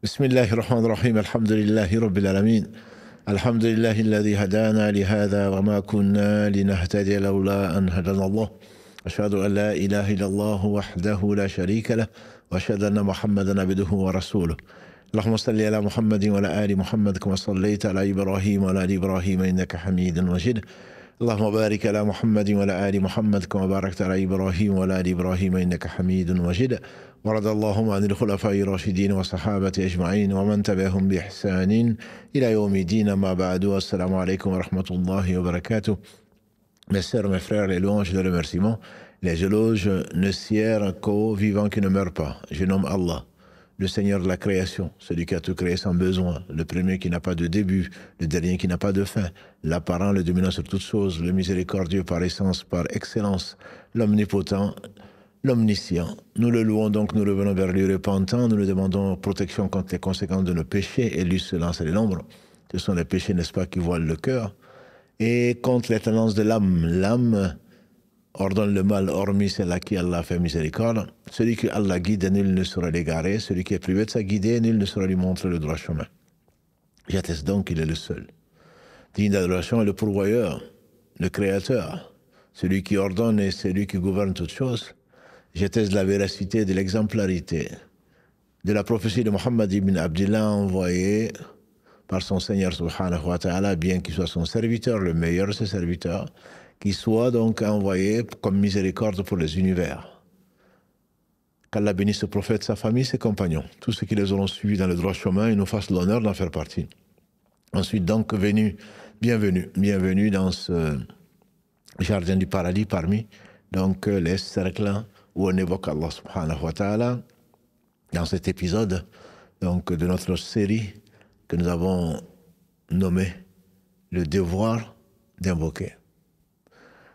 بسم الله الرحمن الرحيم الحمد لله رب العالمين الحمد لله الذي هدانا لهذا وما كنا لنهتدي لولا أن هدانا الله أشهد أن لا إله إلا الله وحده لا شريك له وأشهد أن محمدا عبده ورسوله اللهم صل على محمد وعلى آل محمد كما صليت على إبراهيم وعلى آل إبراهيم إنك حميد مجيد اللهم بارك على محمد وعلى آل محمد كما باركت على إبراهيم وعلى آل إبراهيم إنك حميد مجيد ورضى اللهم عن الخلفاء الراشدين والصحابة أجمعين ومن تبعهم بإحسان إلى يوم الدين ما بعد السلام عليكم ورحمة الله وبركاته. Mes sœurs, mes frères, les louanges et les remerciements, les éloges ne sièrent qu'au vivant qui ne meurt pas. Je nomme Allah, le Seigneur de la création, celui qui a tout créé sans besoin, le premier qui n'a pas de début, le dernier qui n'a pas de fin, l'apparent, le dominant sur toutes choses, le miséricordieux par essence, par excellence, l'omnipotent, l'omniscient. Nous le louons donc, nous revenons vers lui repentant, nous lui demandons protection contre les conséquences de nos péchés, et lui se lance à l'ombre. Ce sont les péchés, n'est-ce pas, qui voilent le cœur. Et contre les tendances de l'âme. L'âme ordonne le mal, hormis celle à qui Allah fait miséricorde. Celui que Allah guide, nul ne sera l'égaré. Celui qui est privé de sa guidée, nul ne sera lui montrer le droit chemin. J'atteste donc qu'il est le seul. Digne d'adoration est le pourvoyeur, le créateur, celui qui ordonne et celui qui gouverne toutes choses. J'atteste de la véracité, de l'exemplarité, de la prophétie de Muhammad ibn Abdillah envoyé par son Seigneur subhanahu wa ta'ala, bien qu'il soit son serviteur, le meilleur de ses serviteurs, qu'il soit donc envoyé comme miséricorde pour les univers. Qu'Allah bénisse ce prophète, sa famille, ses compagnons, tous ceux qui les auront suivis dans le droit chemin et nous fassent l'honneur d'en faire partie. Ensuite donc, bienvenue dans ce jardin du paradis parmi donc les cercles où on évoque Allah subhanahu wa ta'ala dans cet épisode donc de notre série que nous avons nommé le devoir d'invoquer.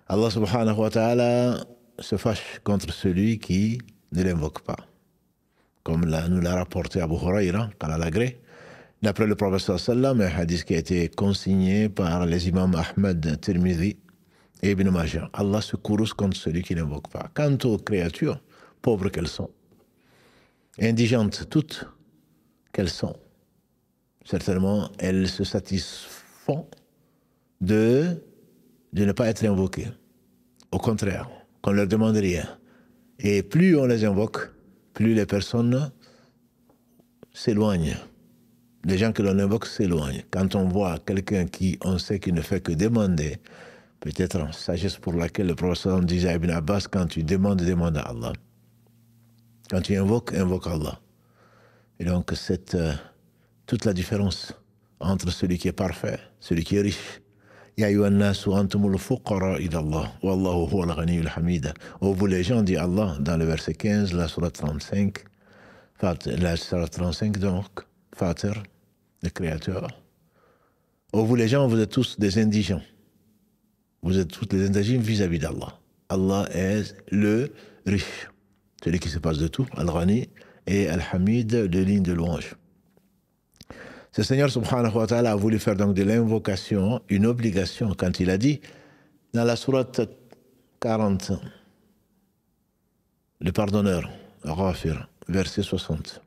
Allah subhanahu wa ta'ala se fâche contre celui qui ne l'invoque pas. Comme nous l'a rapporté Abu Huraira, qu'Allah l'agrée, d'après le prophète sallallahu, un hadith qui a été consigné par les imams Ahmad, Tirmidhi et Ibn Majah. Allah se courrouce contre celui qui n'invoque pas. Quant aux créatures, pauvres qu'elles sont, indigentes toutes qu'elles sont, certainement, elles se satisfont de ne pas être invoquées. Au contraire, qu'on ne leur demande rien. Et plus on les invoque, plus les personnes s'éloignent. Les gens que l'on invoque s'éloignent. Quand on voit quelqu'un qui, on sait qu'il ne fait que demander, peut-être sagesse pour laquelle le professeur disait à Ibn Abbas, quand tu demandes, demande à Allah. Quand tu invoques, invoque Allah. Et donc, c'est toute la différence entre celui qui est parfait, celui qui est riche. Ya ayyuhan nasu antumul fuqara ila Allah, wallahu huwal ghaniyyul hamid. Ô vous les gens, dit Allah dans le verset 15, la sourate 35, la sourate 35 donc, Fatir, le Créateur. Ô vous les gens, vous êtes tous des indigents. Vous êtes tous des indigents vis-à-vis d'Allah. Allah est le riche, celui qui se passe de tout, Al-Ghani, et Al-Hamid, de ligne de louange. Ce Seigneur subhanahu wa ta'ala a voulu faire donc de l'invocation une obligation quand il a dit dans la sourate 40, le pardonneur, Ghafir, verset 60.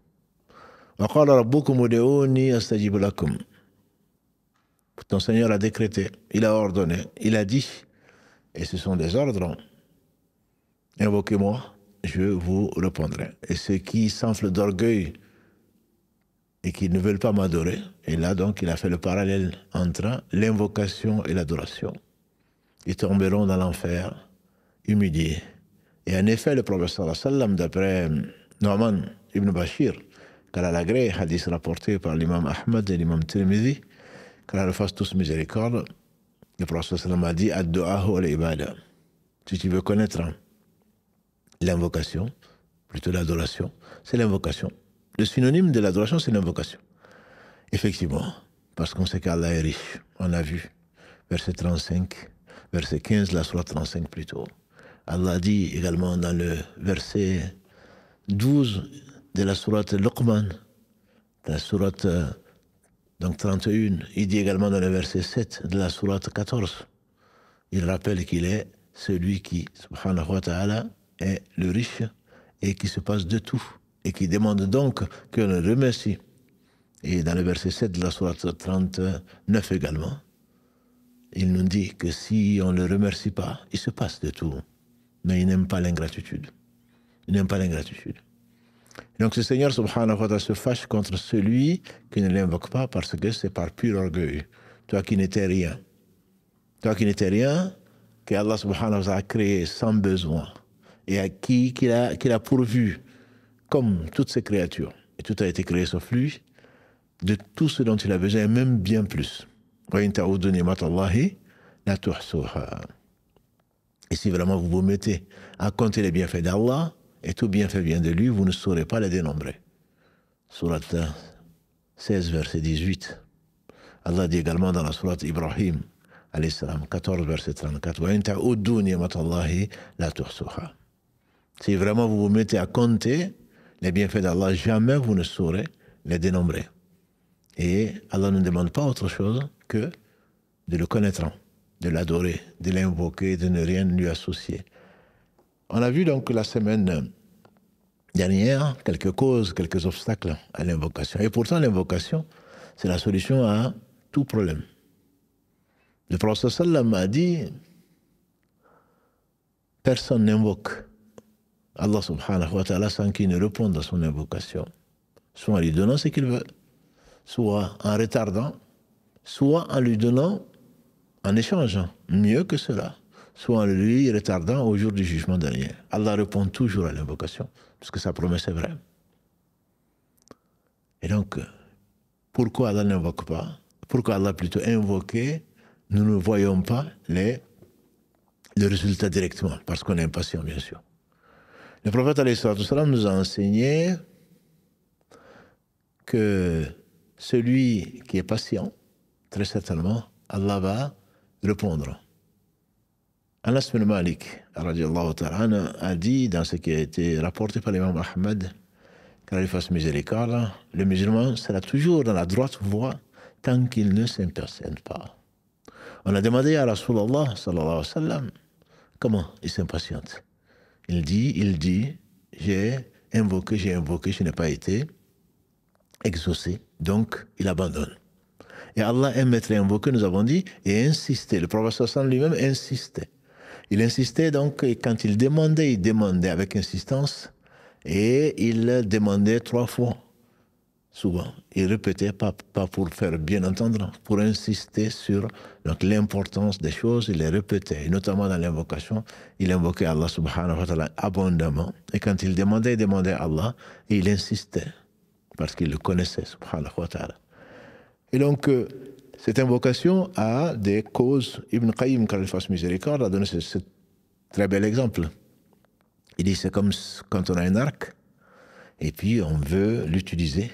وَقَالَ رَبُّكُمُ ud'uuni astajib lakum. Ton Seigneur a décrété, il a ordonné, il a dit, et ce sont des ordres, invoquez-moi, je vous répondrai. Et ceux qui s'enflent d'orgueil et qui ne veulent pas m'adorer, et là donc il a fait le parallèle entre l'invocation et l'adoration. Ils tomberont dans l'enfer, humiliés. Et en effet, le prophète sallallahu alayhi wa sallam, d'après Nu'man ibn Bashir, qu'Allah l'agrée, hadith rapporté par l'imam Ahmad et l'imam Tirmidhi, qu'Allah le fasse tous miséricorde, le prophète sallallahu alayhi wa sallam a dit Ad-du'ahu al-ibada. Si tu veux connaître l'invocation, plutôt l'adoration, c'est l'invocation. Le synonyme de l'adoration, c'est l'invocation. Effectivement, parce qu'on sait qu'Allah est riche. On a vu, verset 35, verset 15, la sourate 35 plutôt. Allah dit également dans le verset 12 de la sourate Luqman, la sourate donc 31, il dit également dans le verset 7 de la sourate 14, il rappelle qu'il est celui qui, subhanahu wa ta'ala, est le riche et qui se passe de tout. Et qui demande donc que l'on le remercie Et dans le verset 7 de la sourate 39 également, il nous dit que si on ne le remercie pas, il se passe de tout. Mais il n'aime pas l'ingratitude. Il n'aime pas l'ingratitude. Donc le Seigneur subhanahu wa ta'ala se fâche contre celui qui ne l'invoque pas parce que c'est par pur orgueil. Toi qui n'étais rien. Toi qui n'étais rien, que Allah subhanahu wa ta'ala a créé sans besoin et à qui qu'il a pourvu comme toutes ces créatures. Et tout a été créé sauf lui, de tout ce dont il a besoin, et même bien plus. Et si vraiment vous vous mettez à compter les bienfaits d'Allah, et tout bienfait vient de lui, vous ne saurez pas les dénombrer. Sourate 16, verset 18. Allah dit également dans la sourate Ibrahim, alayhi salam, 14, verset 34, si vraiment vous vous mettez à compter les bienfaits d'Allah, jamais vous ne saurez les dénombrer. Et Allah ne demande pas autre chose que de le connaître, de l'adorer, de l'invoquer, de ne rien lui associer. On a vu donc la semaine dernière quelques causes, quelques obstacles à l'invocation. Et pourtant, l'invocation, c'est la solution à tout problème. Le prophète sallam a dit, personne n'invoque Allah subhanahu wa ta'ala sans qu'il ne réponde à son invocation. Soit en lui donnant ce qu'il veut, soit en retardant, soit en lui donnant en échangeant, mieux que cela, soit en lui retardant au jour du jugement dernier. Allah répond toujours à l'invocation, parce que sa promesse est vraie. Et donc, pourquoi Allah n'invoque pas? Pourquoi Allah a plutôt invoqué? Nous ne voyons pas le résultat directement, parce qu'on est impatient, bien sûr. Le prophète alayhi salam nous a enseigné que celui qui est patient, très certainement, Allah va répondre. Anas bin Malik radiallahu ta'ala a dit dans ce qui a été rapporté par l'imam Ahmed, qu'Allah lui fasse miséricorde, le musulman sera toujours dans la droite voie tant qu'il ne s'impatiente pas. On a demandé à Rasulallah sallallahu alayhi wa sallam comment il s'impatiente. Il dit, j'ai invoqué, je n'ai pas été exaucé, donc il abandonne. Et Allah aime être invoqué, nous avons dit, et insisté. Le prophète sallam lui-même insistait. Il insistait donc, et quand il demandait avec insistance, et il demandait 3 fois, souvent. Il répétait, pas pour faire bien entendre, pour insister sur l'importance des choses, il les répétait. Et notamment dans l'invocation, il invoquait Allah subhanahu wa ta'ala abondamment. Et quand il demandait à Allah, et il insistait, parce qu'il le connaissait, subhanahu wa ta'ala. Et donc, cette invocation a des causes. Ibn Qayyim, qu'Allah fasse miséricorde, a donné ce très bel exemple. Il dit, c'est comme quand on a un arc, et puis on veut l'utiliser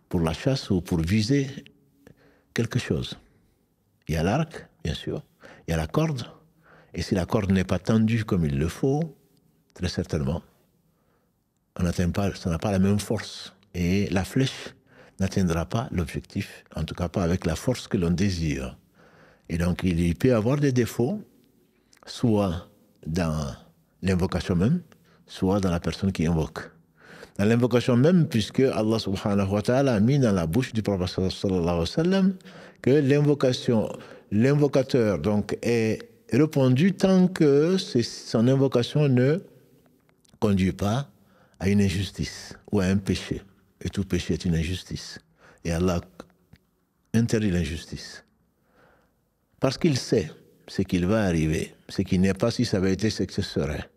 pour la chasse ou pour viser quelque chose. Il y a l'arc, bien sûr, il y a la corde, et si la corde n'est pas tendue comme il le faut, très certainement, on n'atteint pas, ça n'a pas la même force. Et la flèche n'atteindra pas l'objectif, en tout cas pas avec la force que l'on désire. Et donc il peut y avoir des défauts, soit dans l'invocation même, soit dans la personne qui invoque. Dans l'invocation même, puisque Allah subhanahu wa ta'ala a mis dans la bouche du prophète sallallahu alayhi wa sallam que l'invocateur donc est répondu tant que son invocation ne conduit pas à une injustice ou à un péché. Et tout péché est une injustice. Et Allah interdit l'injustice. Parce qu'il sait ce qu'il va arriver, ce qui n'est pas si ça avait été ce que ce serait.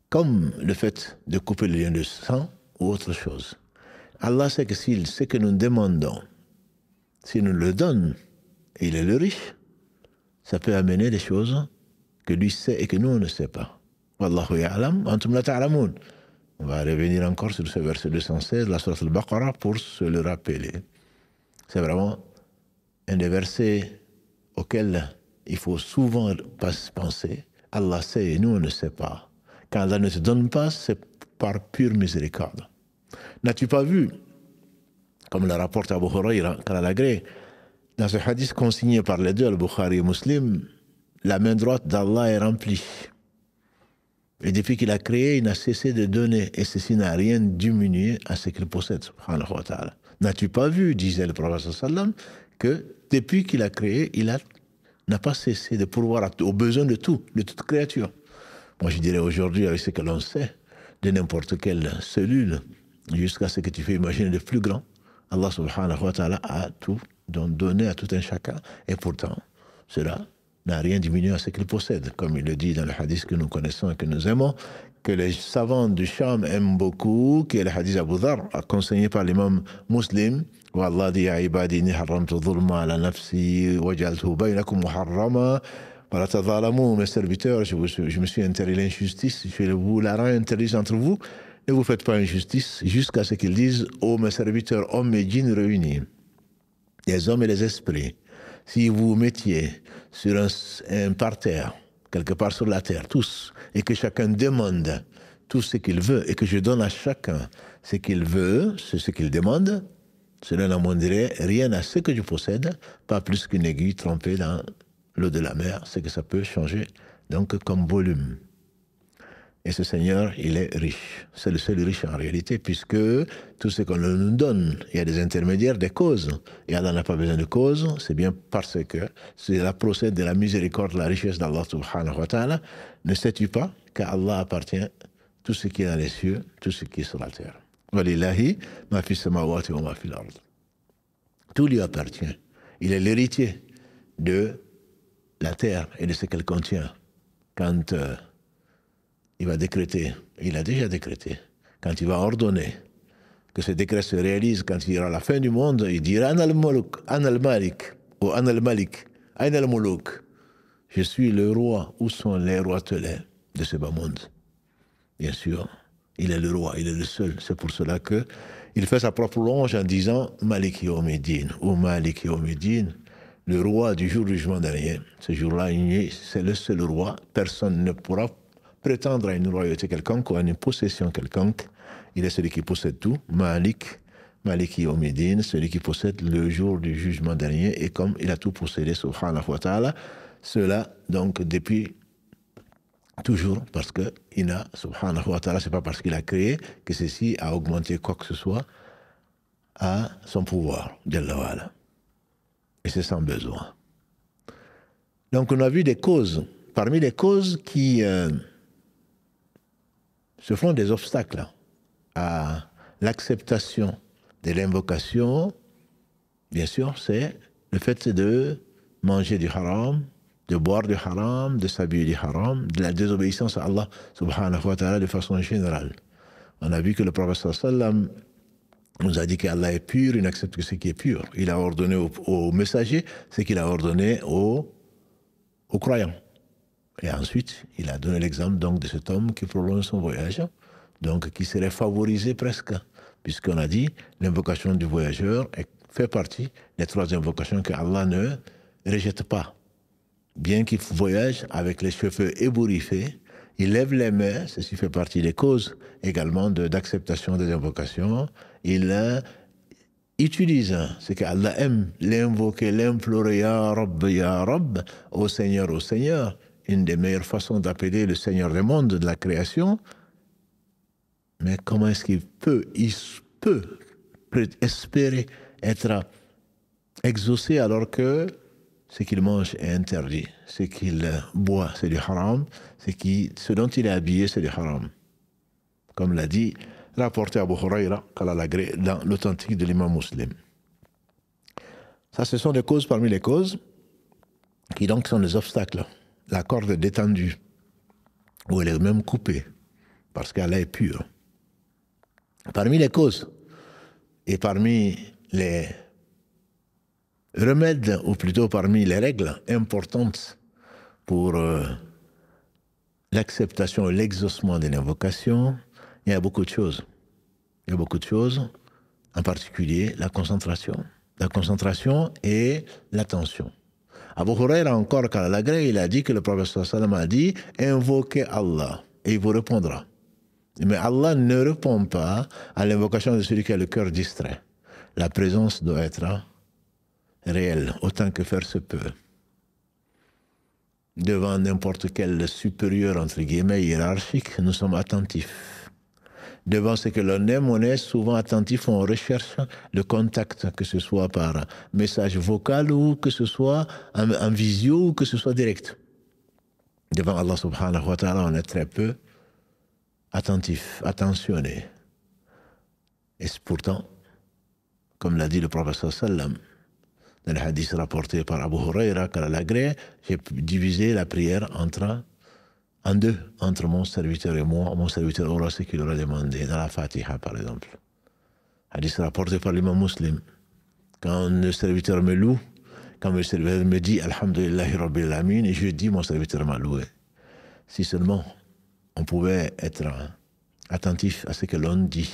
Comme le fait de couper le lien de sang ou autre chose. Allah sait que s'il sait que nous demandons, s'il nous le donne, et il est le riche, ça peut amener des choses que lui sait et que nous on ne sait pas. Wallahu ya'lam, antum la ta'lamun. On va revenir encore sur ce verset 216, la sourate al-Baqarah, pour se le rappeler. C'est vraiment un des versets auxquels il faut souvent penser. Allah sait et nous on ne sait pas. Quand Allah ne te donne pas, c'est par pure miséricorde. N'as-tu pas vu, comme le rapporte Abu Huraira, dans ce hadith consigné par les deux, Al-Bukhari et Muslim, la main droite d'Allah est remplie. Et depuis qu'il a créé, il n'a cessé de donner. Et ceci n'a rien diminué à ce qu'il possède, subhanahu wa ta'ala. N'as-tu pas vu, disait le prophète sallam, que depuis qu'il a créé, n'a pas cessé de pourvoir aux besoins de tout, de toute créature. Moi, je dirais aujourd'hui, avec ce que l'on sait, de n'importe quelle cellule, jusqu'à ce que tu fais imaginer de plus grand, Allah subhanahu wa ta'ala a tout donné à tout un chacun. Et pourtant, cela n'a rien diminué à ce qu'il possède. Comme il le dit dans le hadith que nous connaissons et que nous aimons, que les savants du Sham aiment beaucoup, qui est le hadith Abu Dhar, conseillé par l'imam Muslim, où Allah dit « Ya ibadi inni haramtu dhulma ala nafsi, wajaltuhu baynakum muharrama » Voilà, tadhalamu, mes serviteurs, je me suis interdit l'injustice, je vous la rends interdite entre vous, ne vous faites pas injustice, jusqu'à ce qu'ils disent « Ô mes serviteurs, hommes et djinns réunis, les hommes et les esprits, si vous mettiez sur un parterre, quelque part sur la terre, tous, et que chacun demande tout ce qu'il veut, et que je donne à chacun ce qu'il veut, ce qu'il demande, cela n'amoindrait rien à ce que je possède, pas plus qu'une aiguille trempée dans l'eau de la mer, c'est que ça peut changer donc comme volume. Et ce Seigneur, il est riche. C'est le seul riche en réalité, puisque tout ce qu'on nous donne, il y a des intermédiaires, des causes. Et Allah n'a pas besoin de causes, c'est bien parce que cela procède de la miséricorde, de la richesse d'Allah subhanahu wa ta'ala. Ne sais-tu pas qu'à Allah appartient tout ce qui est dans les cieux, tout ce qui est sur la terre. Walillahi ma fi samawati wa ma fi l'ard. Tout lui appartient. Il est l'héritier de la terre et de ce qu'elle contient. Quand il va décréter, il a déjà décrété, quand il va ordonner que ce décret se réalise, quand il y aura la fin du monde, il dira An al-Malik, ou An al-Malik, Ain al-Muluk. Je suis le roi, où sont les roitelets de ce bas monde? Bien sûr, il est le roi, il est le seul. C'est pour cela que il fait sa propre louange en disant Malik Yawmiddin, ou Malik Yawmiddin, le roi du jour du jugement dernier. Ce jour-là, c'est le seul roi. Personne ne pourra prétendre à une royauté quelconque ou à une possession quelconque. Il est celui qui possède tout. Malik Yawmiddin, celui qui possède le jour du jugement dernier. Et comme il a tout possédé, subhanahu wa ta'ala, cela, donc, depuis toujours, parce qu'il a, subhanahu wa ta'ala, c'est pas parce qu'il a créé que ceci a augmenté quoi que ce soit à son pouvoir, jalla wa ala. Et c'est sans besoin. Donc on a vu des causes, parmi les causes qui se font des obstacles à l'acceptation de l'invocation, bien sûr, c'est le fait de manger du haram, de boire du haram, de s'habiller du haram, de la désobéissance à Allah subhanahu wa ta'ala de façon générale. On a vu que le prophète sallam nous a dit qu'Allah est pur, il n'accepte que ce qui est pur. Il a ordonné aux messagers ce qu'il a ordonné aux croyants. Et ensuite, il a donné l'exemple donc de cet homme qui prolonge son voyage, donc qui serait favorisé presque, puisqu'on a dit l'invocation du voyageur fait partie des 3 invocations que Allah ne rejette pas. Bien qu'il voyage avec les cheveux ébouriffés, il lève les mains, ceci fait partie des causes également d'acceptation des invocations. Il utilise ce qu'Allah aime, l'invoquer, l'implorer, Ya Rabb, au Seigneur, au Seigneur. Une des meilleures façons d'appeler le Seigneur des mondes, de la création. Mais comment est-ce qu'il peut espérer être exaucé alors que ce qu'il mange est interdit, ce qu'il boit c'est du haram, ce dont il est habillé c'est du haram. Comme l'a dit, rapporté Abu Huraira, dans l'authentique de l'imam Muslim. Ça, ce sont des causes parmi les causes qui donc sont des obstacles. La corde est détendue, ou elle est même coupée, parce qu'elle est pure. Parmi les causes, et parmi les remèdes, ou plutôt parmi les règles importantes pour l'acceptation et l'exaucement de l'invocation, il y a beaucoup de choses. Il y a beaucoup de choses, en particulier la concentration. La concentration et l'attention. Abu Huraira encore, quand il a dit que le prophète sallam a dit « Invoquez Allah et il vous répondra ». Mais Allah ne répond pas à l'invocation de celui qui a le cœur distrait. La présence doit être réelle, autant que faire se peut. devant n'importe quel supérieur, entre guillemets, hiérarchique, nous sommes attentifs. Devant ce que l'on aime, on est souvent attentif, on recherche le contact, que ce soit par message vocal ou que ce soit en visio ou que ce soit direct. Devant Allah subhanahu wa ta'ala, on est très peu attentif, attentionné. Et pourtant, comme l'a dit le prophète sallam, dans le hadith rapporté par Abu Huraira, qu'à l'agré, j'ai divisé la prière en deux, entre mon serviteur et moi. Mon serviteur aura ce qu'il aura demandé, dans la Fatiha par exemple. Hadith rapporté par l'imam Muslim. Quand le serviteur me loue, quand le serviteur me dit Alhamdulillahi Rabbil Alamin, et je dis mon serviteur m'a loué. Si seulement on pouvait être attentif à ce que l'on dit.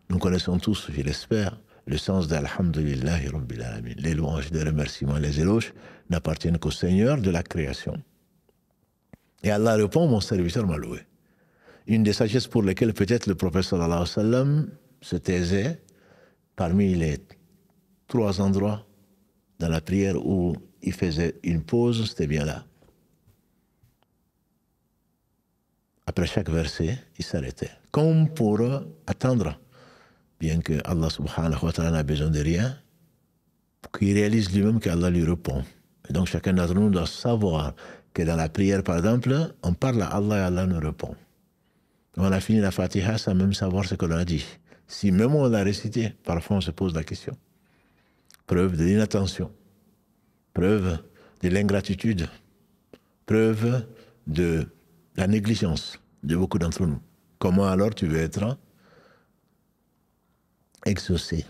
Nous connaissons tous, je l'espère, le sens d'Alhamdulillahi Rabbil Alamin. Les louanges, les remerciements, les éloges n'appartiennent qu'au Seigneur de la création. Et Allah répond, mon serviteur m'a loué. Une des sagesses pour lesquelles peut-être le prophète sallallahu alayhi wa sallam se taisait parmi les 3 endroits dans la prière où il faisait une pause, c'était bien là. Après chaque verset, il s'arrêtait. Comme pour attendre, bien que Allah subhanahu wa ta'ala n'a besoin de rien, pour qu'il réalise lui-même qu'Allah lui répond. Et donc chacun d'entre nous doit savoir que dans la prière, par exemple, on parle à Allah et Allah nous répond. On a fini la Fatiha sans même savoir ce que l'on a dit. Si même on l'a récité, parfois on se pose la question. Preuve de l'inattention, preuve de l'ingratitude, preuve de la négligence de beaucoup d'entre nous. Comment alors tu veux être exaucé?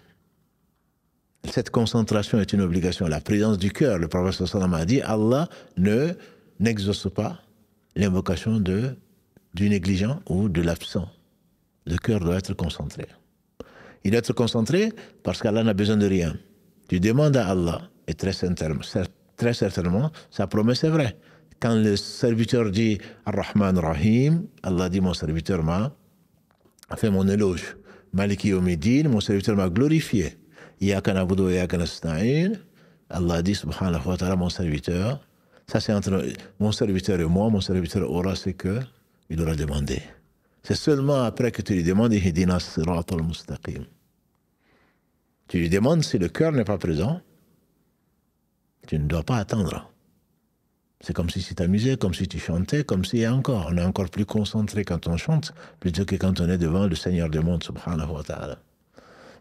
Cette concentration est une obligation. La présence du cœur, le prophète sallallahu alayhi wa sallam a dit, Allah n'exauce pas l'invocation du négligent ou de l'absent. Le cœur doit être concentré. Il doit être concentré parce qu'Allah n'a besoin de rien. Tu demandes à Allah, et très certainement, sa promesse est vraie. Quand le serviteur dit Ar-Rahman Rahim, Allah dit mon serviteur m'a fait mon éloge. Maliki Yawmiddin, mon serviteur m'a glorifié. Iyaka na'budu wa iyaka nasta'in, Allah dit subhanahu wa ta'ala mon serviteur. Ça c'est entre mon serviteur et moi, mon serviteur aura ce qu'il aura demandé. C'est seulement après que tu lui demandes Ihdina as-siratal mustaqim. Tu lui demandes si le cœur n'est pas présent, tu ne dois pas attendre. C'est comme si tu t'amusais, comme si tu chantais, comme si on est encore plus concentré quand on chante, plutôt que quand on est devant le Seigneur du monde, subhanahu wa ta'ala.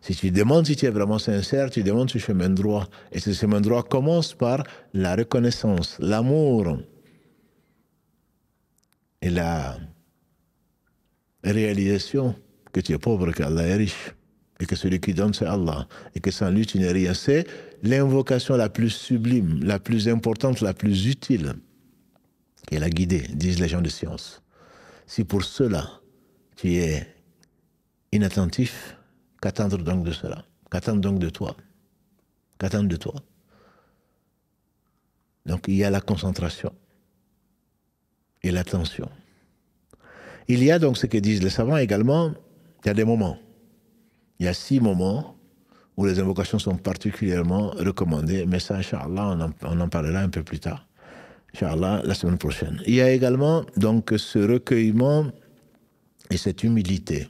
Si tu demandes si tu es vraiment sincère, tu demandes ce chemin droit. Et ce chemin droit commence par la reconnaissance, l'amour et la réalisation que tu es pauvre, qu'Allah est riche. Et que celui qui donne, c'est Allah. Et que sans lui, tu n'es rien. C'est l'invocation la plus sublime, la plus importante, la plus utile. Et la guidée, disent les gens de science. Si pour cela, tu es inattentif, qu'attendre donc de cela? Qu'attendre donc de toi? Qu'attendre de toi? Donc il y a la concentration et l'attention. Il y a donc ce que disent les savants également, il y a des moments. Il y a 6 moments où les invocations sont particulièrement recommandées, mais ça, Inch'Allah, on en parlera un peu plus tard. Inch'Allah, la semaine prochaine. Il y a également donc ce recueillement et cette humilité.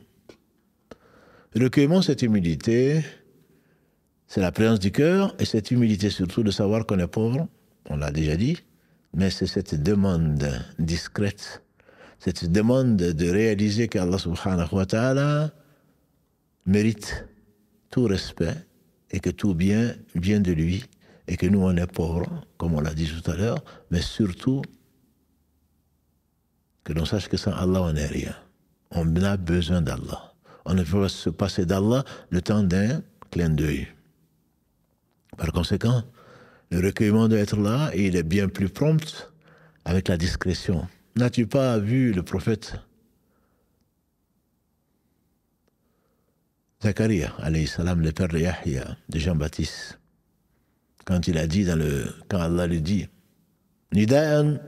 Le recueillement, cette humilité, c'est la présence du cœur et cette humilité surtout de savoir qu'on est pauvre, on l'a déjà dit, mais c'est cette demande discrète, cette demande de réaliser qu'Allah subhanahu wa ta'ala mérite tout respect et que tout bien vient de lui et que nous on est pauvres, comme on l'a dit tout à l'heure, mais surtout que l'on sache que sans Allah on n'est rien. On a besoin d'Allah. On ne peut pas se passer d'Allah le temps d'un clin d'œil. Par conséquent, le recueillement doit être là et il est bien plus prompt avec la discrétion. N'as-tu pas vu le prophète Zacharia, alayhi salam, le père de Yahya, de Jean-Baptiste, quand il a dit quand Allah lui dit, Nida'an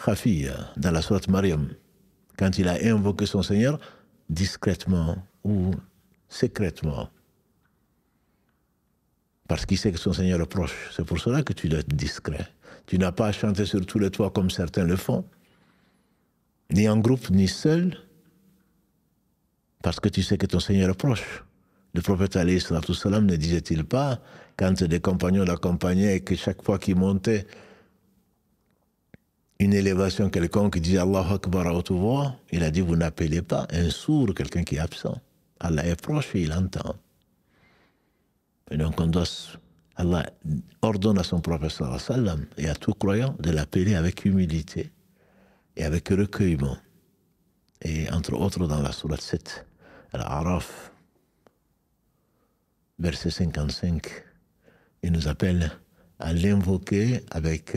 khafiya, dans la sourate Maryam, quand il a invoqué son Seigneur, discrètement ou secrètement, Parce qu'il sait que son Seigneur est proche. C'est pour cela que tu dois être discret. Tu n'as pas à chanter sur tous les toits comme certains le font, ni en groupe, ni seul, parce que tu sais que ton Seigneur est proche. Le prophète alayhi salatu salam ne disait-il pas, quand des compagnons l'accompagnaient et que chaque fois qu'il montait une élévation quelconque qui disait Allahu Akbar à haute voix, il a dit, vous n'appelez pas un sourd, quelqu'un qui est absent. Allah est proche et il entend. Et donc Allah ordonne à son prophète sallallahu alayhi wa sallam et à tout croyant de l'appeler avec humilité et avec recueillement. Et entre autres dans la sourate 7, Al-A'raf, verset 55, il nous appelle à l'invoquer avec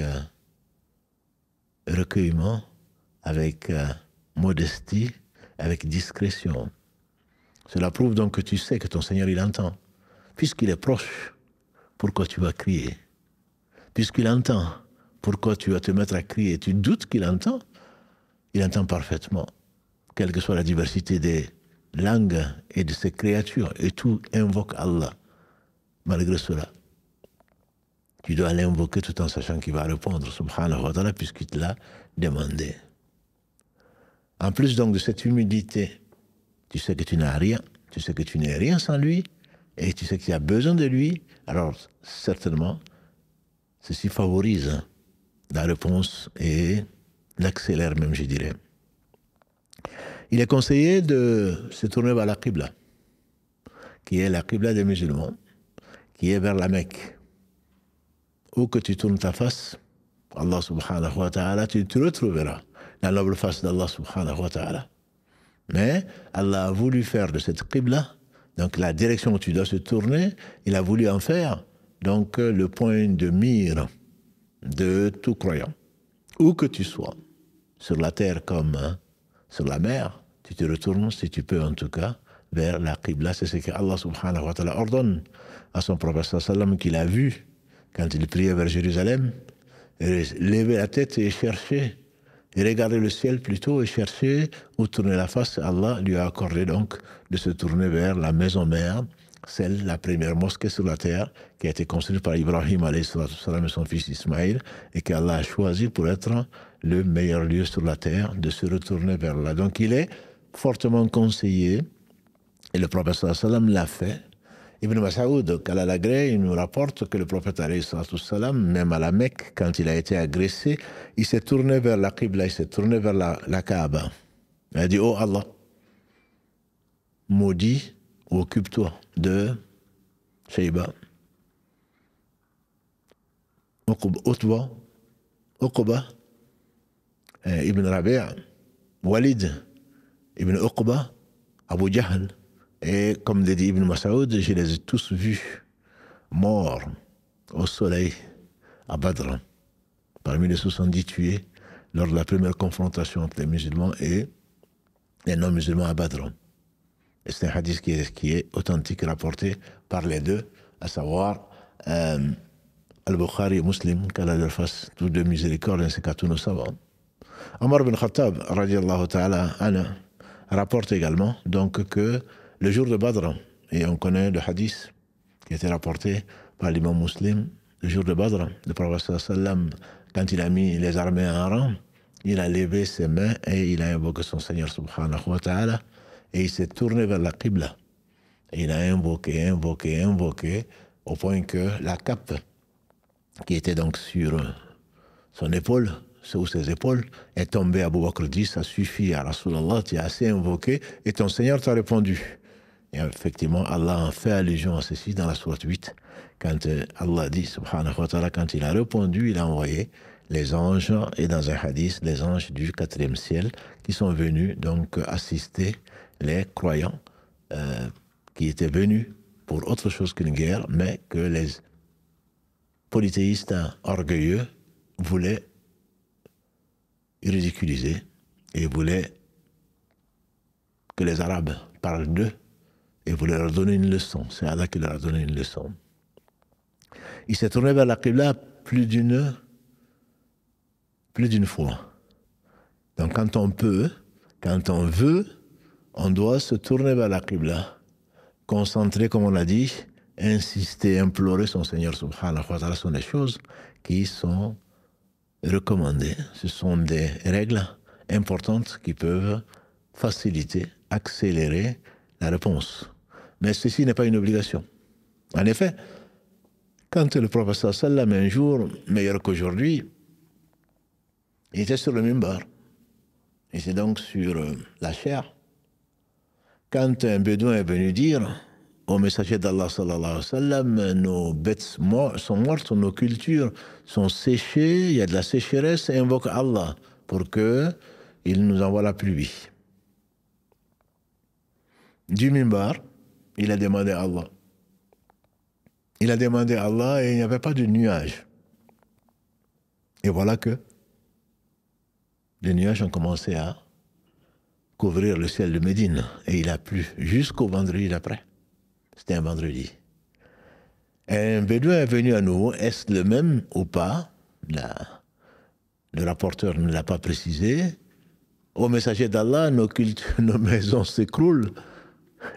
recueillement, avec modestie, avec discrétion. Cela prouve donc que tu sais que ton Seigneur, il entend. Puisqu'il est proche, pourquoi tu vas crier? Puisqu'il entend, pourquoi tu vas te mettre à crier? Tu doutes qu'il entend? Il entend parfaitement, quelle que soit la diversité des langues et de ses créatures, et tout invoque Allah. Malgré cela, tu dois l'invoquer tout en sachant qu'il va répondre, subhanahu wa ta'ala, puisqu'il te l'a demandé. En plus donc de cette humilité, tu sais que tu n'as rien, tu sais que tu n'es rien sans lui, et tu sais qu'il y a besoin de lui, alors certainement, ceci favorise la réponse et l'accélère même, je dirais. Il est conseillé de se tourner vers la Qibla, qui est la Qibla des musulmans, qui est vers la Mecque. Où que tu tournes ta face, Allah subhanahu wa ta'ala, tu te retrouveras la noble face d'Allah subhanahu wa ta'ala. Mais Allah a voulu faire de cette Qibla, donc la direction où tu dois se tourner, il a voulu en faire donc le point de mire de tout croyant. Où que tu sois, sur la terre comme sur la mer, tu te retournes, si tu peux en tout cas, vers la Qibla. C'est ce que Allah subhanahu wa ta'ala ordonne à son prophète sallam qu'il a vu quand il priait vers Jérusalem, lever la tête et chercher, et regarder le ciel plutôt et chercher où tourner la face. Allah lui a accordé donc de se tourner vers la maison mère, celle, la première mosquée sur la terre, qui a été construite par Ibrahim alayhi salam et son fils Ismaïl, et qu'Allah a choisi pour être le meilleur lieu sur la terre, de se retourner vers là. Donc il est fortement conseillé, et le prophète sallam l'a fait. Ibn Mas'ud, Kalalagré, il nous rapporte que le prophète alayhi salam, même à la Mecque, quand il a été agressé, il s'est tourné vers la Qibla, il s'est tourné vers la Kaaba. Il a dit, oh Allah, maudit, occupe-toi de Shayba, Utba, Uqba, Ibn Rabi', Walid, Ibn Uqba, Abu Jahl. Et comme l'a dit Ibn Mas'ud, je les ai tous vus morts au soleil à Badr, parmi les 70 tués lors de la première confrontation entre les musulmans et les non-musulmans à Badr. Et c'est un hadith qui est authentique, rapporté par les deux, à savoir Al-Bukhari et Muslim, qu'Allah leur fasse tous deux miséricorde ainsi qu'à tous nos savants. Omar ibn Khattab, radiallahu ta'ala, rapporte également donc que le jour de Badr, et on connaît le hadith qui a été rapporté par l'imam Muslim, le jour de Badr, le prophète sallam, quand il a mis les armées en rang, il a levé ses mains et il a invoqué son Seigneur subhanahu wa ta'ala, et il s'est tourné vers la Qibla. Et il a invoqué, au point que la cape qui était donc sur son épaule, sur ses épaules, est tombée. Abu Bakr dit, ça suffit à Rasulallah, tu as assez invoqué et ton Seigneur t'a répondu. Et effectivement, Allah en fait allusion à ceci dans la sourate 8, quand Allah dit, subhanahu wa ta'ala, quand il a répondu, il a envoyé les anges, et dans un hadith, les anges du 4e ciel, qui sont venus donc assister les croyants qui étaient venus pour autre chose qu'une guerre, mais que les polythéistes orgueilleux voulaient ridiculiser et voulaient que les Arabes parlent d'eux et voulaient leur donner une leçon. C'est Allah qui leur a donné une leçon. Il s'est tourné vers la Qibla plus d'une fois. Donc quand on peut, quand on veut, on doit se tourner vers la Qibla, concentré, comme on l'a dit, insister, implorer son Seigneur subhanahu wa ta'ala sont des choses qui sont recommandées. Ce sont des règles importantes qui peuvent faciliter, accélérer la réponse. Mais ceci n'est pas une obligation. En effet, quand le prophète sallam un jour, meilleur qu'aujourd'hui, il était sur le mimbar. Il était donc sur la chair. Quand un bédouin est venu dire au messager d'Allah sallallahu alayhi wa sallam, nos bêtes sont mortes, nos cultures sont séchées, il y a de la sécheresse, et invoque Allah pour qu'il nous envoie la pluie. Du mimbar, il a demandé à Allah. Il a demandé à Allah et il n'y avait pas de nuages. Et voilà que les nuages ont commencé à couvrir le ciel de Médine. Et il a plu jusqu'au vendredi d'après. C'était un vendredi. Et un bédouin est venu à nouveau. Est-ce le même ou pas? Le rapporteur ne l'a pas précisé. Au messager d'Allah, nos maisons s'écroulent.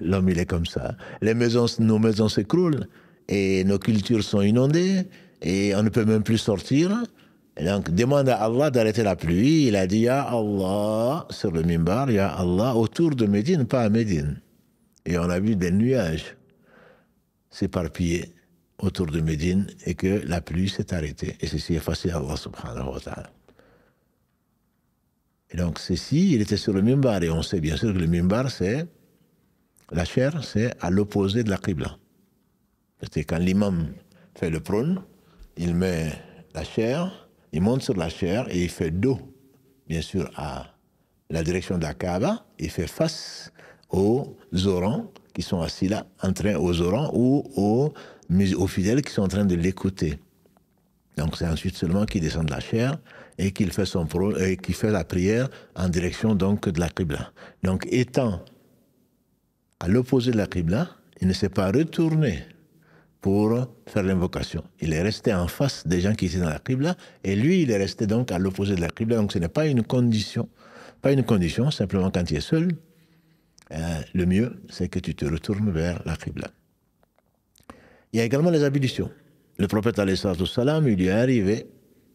L'homme, il est comme ça. Nos maisons s'écroulent et nos cultures sont inondées et on ne peut même plus sortir. Et donc, demande à Allah d'arrêter la pluie. Il a dit, Ya Allah, sur le mimbar, Ya Allah, autour de Médine, pas à Médine. Et on a vu des nuages s'éparpiller autour de Médine et que la pluie s'est arrêtée. Et ceci est facile à Allah subhanahu wa ta'ala. Et donc, ceci, il était sur le mimbar. Et on sait bien sûr que le mimbar, la chair, c'est à l'opposé de la qibla. Parce que quand l'imam fait le prône, il met la chair, il monte sur la chair et il fait dos, bien sûr, à la direction de la Kaaba. Il fait face aux orants qui sont assis là, aux orants ou aux fidèles qui sont en train de l'écouter. Donc c'est ensuite seulement qu'il descend de la chair et qu'il fait qu'il fait la prière en direction donc de la Qibla. Donc étant à l'opposé de la Qibla, il ne s'est pas retourné pour faire l'invocation. Il est resté en face des gens qui étaient dans la Qibla et lui, il est resté donc à l'opposé de la Qibla. Donc ce n'est pas une condition. Pas une condition, simplement quand tu es seul, le mieux, c'est que tu te retournes vers la Qibla. Il y a également les ablutions. Le prophète, alayhi salatu wassalam, il lui est arrivé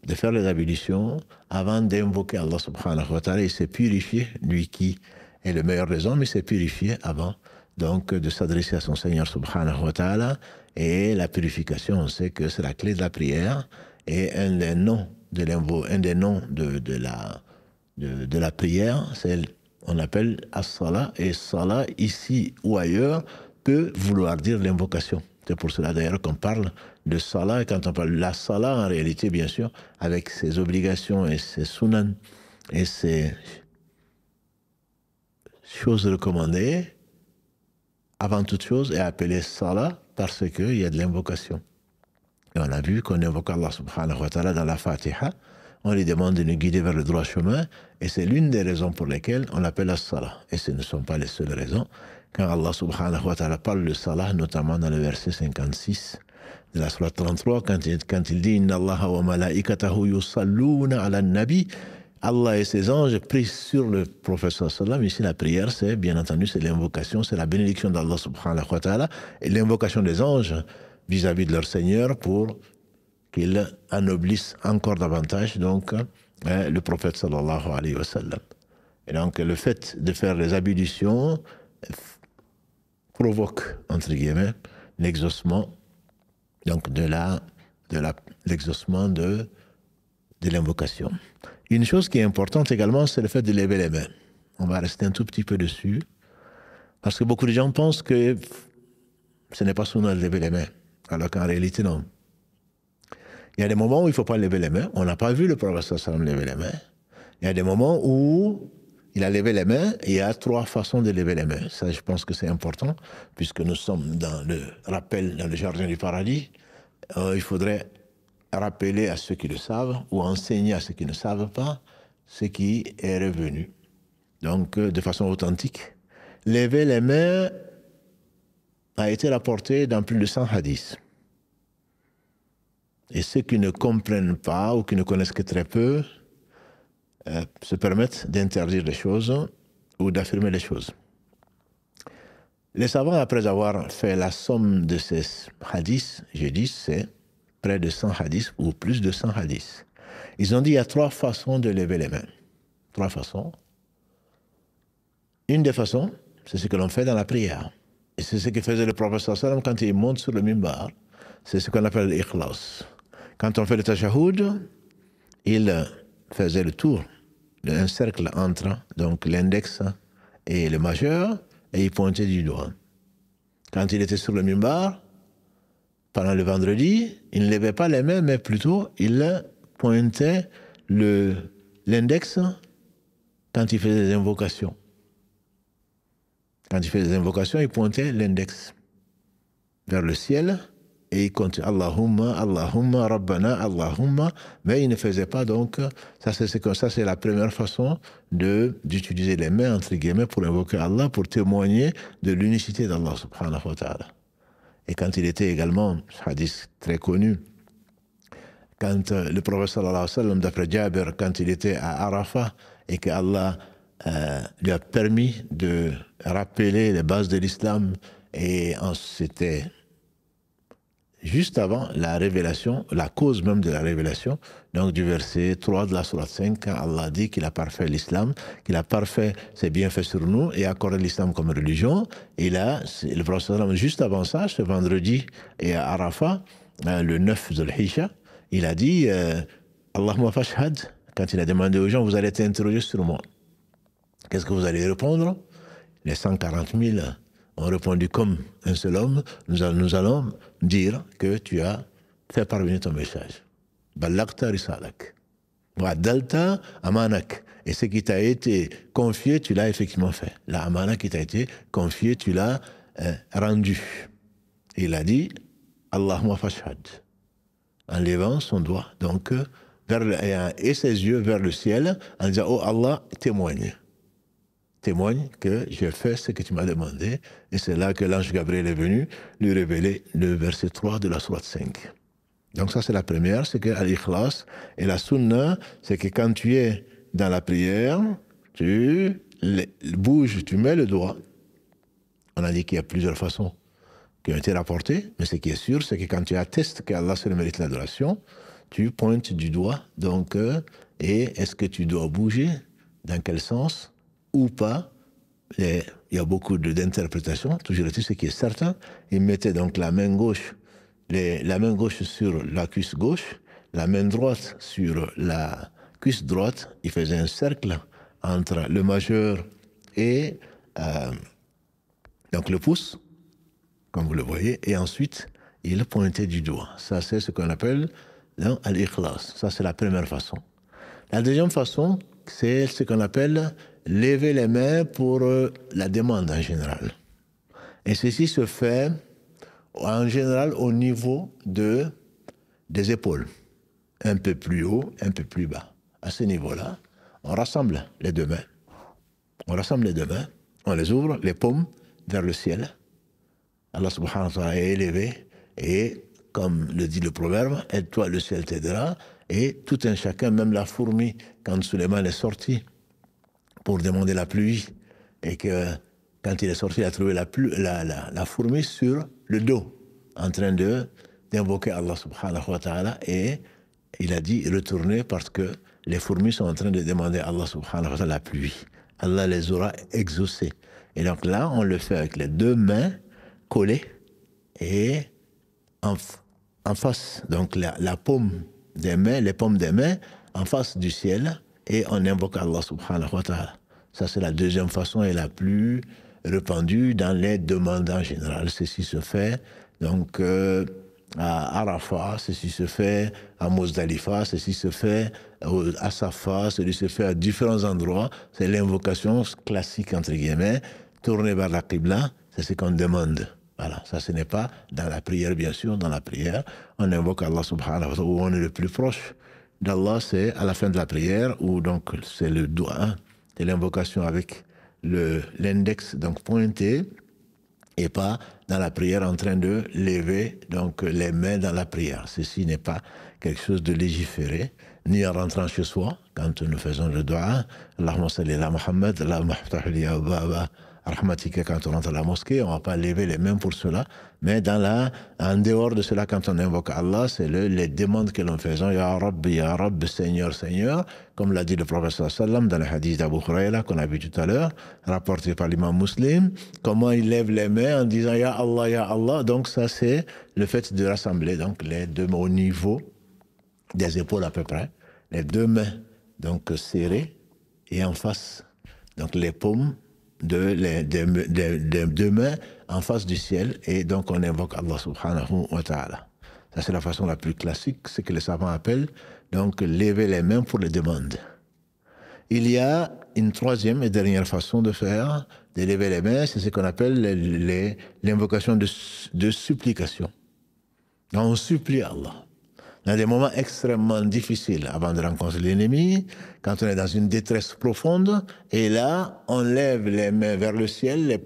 de faire les ablutions avant d'invoquer Allah subhanahu wa ta'ala. Il s'est purifié, lui qui est le meilleur des hommes, il s'est purifié avant donc de s'adresser à son Seigneur subhanahu wa ta'ala. Et la purification, on sait que c'est la clé de la prière. Et un des noms de la prière, on appelle as-salah. Et salah, ici ou ailleurs, peut vouloir dire l'invocation. C'est pour cela d'ailleurs qu'on parle de salah. Et quand on parle de la salah, en réalité, bien sûr, avec ses obligations et ses sunan et ses choses recommandées, avant toute chose, est appelée salah parce qu'il y a de l'invocation. Et on a vu qu'on invoque Allah subhanahu wa ta'ala dans la Fatiha. On lui demande de nous guider vers le droit chemin. Et c'est l'une des raisons pour lesquelles on l'appelle la salah. Et ce ne sont pas les seules raisons. Quand Allah subhanahu wa ta'ala parle de salah, notamment dans le verset 56 de la Surah 33, quand il dit « Inna Allaha wa malaikatahu yusalluna ala nabi » Allah et ses anges prient sur le prophète sallam. Ici, la prière, c'est bien entendu, c'est l'invocation, c'est la bénédiction d'Allah subhanahu wa ta'ala et l'invocation des anges vis-à-vis de leur Seigneur pour qu'ils ennoblissent encore davantage donc le prophète sallallahu alayhi wa sallam. Et donc, le fait de faire les ablutions provoque, entre guillemets, l'exaucement donc l'exaucement de l'invocation. Une chose qui est importante également, c'est le fait de lever les mains. On va rester un tout petit peu dessus, parce que beaucoup de gens pensent que ce n'est pas sunnah de lever les mains, alors qu'en réalité, non. Il y a des moments où il ne faut pas lever les mains. On n'a pas vu le prophète sallam lever les mains. Il y a des moments où il a levé les mains, et il y a 3 façons de lever les mains. Ça, je pense que c'est important, puisque nous sommes dans le rappel, dans le jardin du paradis. Il faudrait rappeler à ceux qui le savent, ou enseigner à ceux qui ne savent pas, ce qui est revenu. Donc, de façon authentique. Lever les mains a été rapporté dans plus de 100 hadiths. Et ceux qui ne comprennent pas, ou qui ne connaissent que très peu, se permettent d'interdire les choses ou d'affirmer les choses. Les savants, après avoir fait la somme de ces hadiths, j'ai dit c'est près de 100 hadiths ou plus de 100 hadiths. Ils ont dit il y a 3 façons de lever les mains. 3 façons. Une des façons, c'est ce que l'on fait dans la prière. Et c'est ce que faisait le prophète sallam quand il monte sur le mimbar. C'est ce qu'on appelle l'ikhlas. Quand on fait le tashahoud, il faisait le tour d'un cercle entre donc l'index et le majeur, et il pointait du doigt. Quand il était sur le mimbar, pendant le vendredi, il ne levait pas les mains, mais plutôt il pointait l'index quand il faisait des invocations. Quand il faisait des invocations, il pointait l'index vers le ciel et il comptait Allahumma, Allahumma, Rabbana, Allahumma, mais il ne faisait pas donc, ça c'est la première façon d'utiliser les mains, entre guillemets, pour invoquer Allah, pour témoigner de l'unicité d'Allah subhanahu wa ta'ala. Et quand il était également, hadith très connu, quand le prophète sallallahu alayhi wa sallam, d'après Jabir, quand il était à Arafat et que Allah lui a permis de rappeler les bases de l'islam, et c'était juste avant la révélation, la cause même de la révélation, donc du verset 3 de la sourate 5, quand Allah dit qu'il a parfait l'islam, qu'il a parfait ses bienfaits sur nous et accordé l'islam comme religion. Et là, le prophète, juste avant ça, ce vendredi, et à Arafat, le 9 Dhul-Hijjah, il a dit Allahumma fashhad, quand il a demandé aux gens, vous allez être interrogés sur moi. Qu'est-ce que vous allez répondre? Les 140 000 ont répondu comme un seul homme, nous allons dire que tu as fait parvenir ton message. Ballagta risalak. Wa dalta amanak. Et ce qui t'a été confié, tu l'as effectivement fait. La amana qui t'a été confiée, tu l'as rendu. Il a dit Allahumma fashhad, en levant son doigt donc et ses yeux vers le ciel, en disant oh Allah, témoigne que j'ai fait ce que tu m'as demandé. Et c'est là que l'ange Gabriel est venu lui révéler le verset 3 de la sourate 5. Donc ça c'est la première, c'est que al-ikhlas. Et la sunna, c'est que quand tu es dans la prière, tu bouges, tu mets le doigt. On a dit qu'il y a plusieurs façons qui ont été rapportées, mais ce qui est sûr, c'est que quand tu attestes qu'Allah se mérite l'adoration, tu pointes du doigt. Donc, et est-ce que tu dois bouger? Dans quel sens? Ou pas, il y a beaucoup d'interprétations. Toujours est-il, ce qui est certain, il mettait donc la main gauche sur la cuisse gauche, la main droite sur la cuisse droite. Il faisait un cercle entre le majeur et donc le pouce, comme vous le voyez, et ensuite il pointait du doigt. Ça, c'est ce qu'on appelle al-ikhlas. Ça, c'est la première façon. La deuxième façon, c'est ce qu'on appelle lever les mains pour la demande en général. Et ceci se fait en général au niveau des épaules. Un peu plus haut, un peu plus bas. À ce niveau-là, on rassemble les deux mains. On les ouvre, les paumes, vers le ciel. Allah subhanahu wa ta'ala est élevé et, comme le dit le proverbe, aide-toi, le ciel t'aidera. Et tout un chacun, même la fourmi, quand Suleiman est sorti pour demander la pluie, et que quand il est sorti, il a trouvé la fourmi sur le dos, en train d'invoquer Allah subhanahu wa ta'ala, et il a dit retournez parce que les fourmis sont en train de demander à Allah subhanahu wa ta'ala la pluie. Allah les aura exaucés. Et donc là, on le fait avec les deux mains collées et en face, donc la paume des mains, les paumes des mains en face du ciel, et on invoque Allah subhanahu wa ta'ala. Ça, c'est la deuxième façon et la plus répandue dans les demandes en général. Ceci se fait donc à Arafat, ceci se fait à Muzdalifa, ceci se fait à Safa, ceci se fait à différents endroits. C'est l'invocation classique, entre guillemets, tournée vers la Qibla, c'est ce qu'on demande. Voilà, ça ce n'est pas dans la prière, bien sûr. Dans la prière, on invoque Allah subhanahu wa ta'ala, où on est le plus proche d'Allah, c'est à la fin de la prière, où donc c'est le doigt, c'est l'invocation avec l'index donc pointé, et pas dans la prière en train de lever donc les mains dans la prière. Ceci n'est pas quelque chose de légiféré, ni en rentrant chez soi, quand nous faisons le doigt, Allahumma salli ala Muhammad, Allahumma ftah li abwaba rahmatika quand on rentre à la mosquée, on ne va pas lever les mains pour cela, mais en dehors de cela, quand on invoque Allah, c'est les demandes que l'on fait, Ya Rabb, Seigneur, Seigneur, comme l'a dit le prophète sallam dans le hadith d'Abu Huraira qu'on a vu tout à l'heure, rapporté par l'imam Muslim, comment il lève les mains en disant Ya Allah, donc ça c'est le fait de rassembler donc les deux mains au niveau des épaules à peu près, les deux mains donc serrées et en face, donc les paumes des deux mains en face du ciel, et donc on invoque Allah subhanahu wa ta'ala. Ça c'est la façon la plus classique, ce que les savants appellent donc lever les mains pour les demandes. Il y a une troisième et dernière façon de faire, de lever les mains, c'est ce qu'on appelle l'invocation de supplication. Donc on supplie Allah. Dans des moments extrêmement difficiles, avant de rencontrer l'ennemi, quand on est dans une détresse profonde, et là, on lève les mains vers le ciel,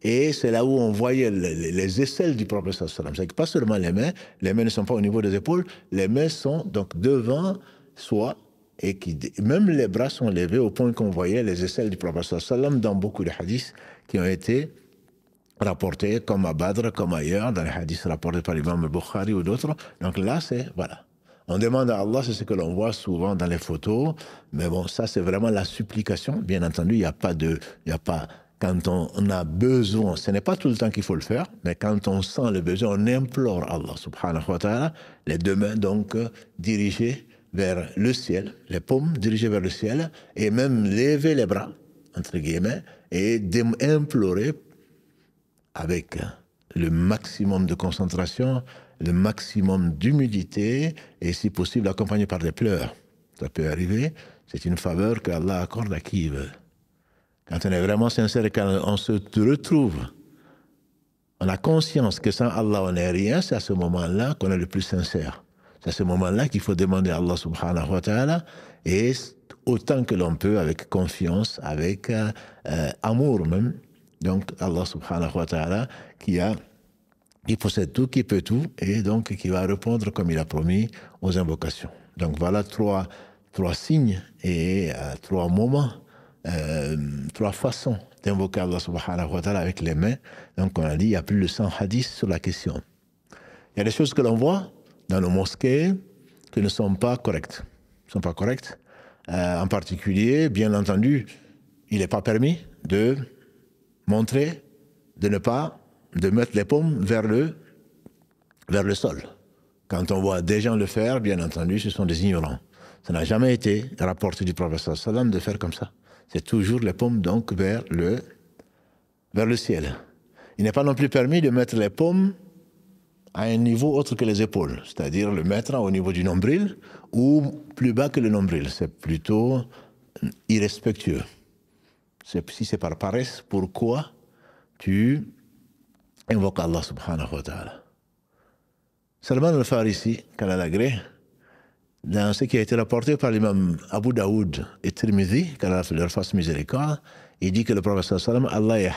et c'est là où on voyait les aisselles du prophète sallallahu alayhi wa sallam. C'est que pas seulement les mains ne sont pas au niveau des épaules, les mains sont donc devant soi, et même les bras sont levés au point qu'on voyait les aisselles du prophète sallallahu alayhi wa sallam dans beaucoup de hadiths qui ont été rapportés comme à Badr, comme ailleurs, dans les hadiths rapportés par l'imam al-Bukhari ou d'autres. Donc là, voilà. On demande à Allah, c'est ce que l'on voit souvent dans les photos, mais bon, ça c'est vraiment la supplication. Bien entendu, il n'y a pas, quand on a besoin, ce n'est pas tout le temps qu'il faut le faire, mais quand on sent le besoin, on implore Allah subhanahu wa ta'ala, les deux mains donc dirigées vers le ciel, les paumes dirigées vers le ciel, et même lever les bras, entre guillemets, et implorer avec le maximum de concentration, le maximum d'humilité, et si possible accompagné par des pleurs. Ça peut arriver, c'est une faveur qu'Allah accorde à qui il veut. Quand on est vraiment sincère et quand on se retrouve, on a conscience que sans Allah on n'est rien, c'est à ce moment-là qu'on est le plus sincère. C'est à ce moment-là qu'il faut demander à Allah subhanahu wa ta'ala, et autant que l'on peut, avec confiance, avec amour même. Donc Allah subhanahu wa ta'ala qui possède tout, qui peut tout, et donc qui va répondre comme il a promis aux invocations. Donc voilà trois signes et trois moments, trois façons d'invoquer Allah subhanahu wa ta'ala avec les mains. Donc on a dit, il y a plus de 100 hadiths sur la question. Il y a des choses que l'on voit dans nos mosquées qui ne sont pas correctes. En particulier, bien entendu, il n'est pas permis de montrer, de mettre les paumes vers le sol. Quand on voit des gens le faire, bien entendu, ce sont des ignorants. Ça n'a jamais été rapporté du prophète sallallahu alayhi wa sallam de faire comme ça. C'est toujours les paumes donc vers le ciel. Il n'est pas non plus permis de mettre les paumes à un niveau autre que les épaules, c'est-à-dire le mettre au niveau du nombril ou plus bas que le nombril. C'est plutôt irrespectueux. Si c'est par paresse, pourquoi tu invoques Allah subhanahu wa ta'ala? Salman al-Farisi, qu'Allah l'agrée, dans ce qui a été rapporté par l'imam Abu Daoud et Tirmidhi, qu'Allah leur fasse miséricorde, il dit que le prophète sallallahu alayhi wa sallam, Allah est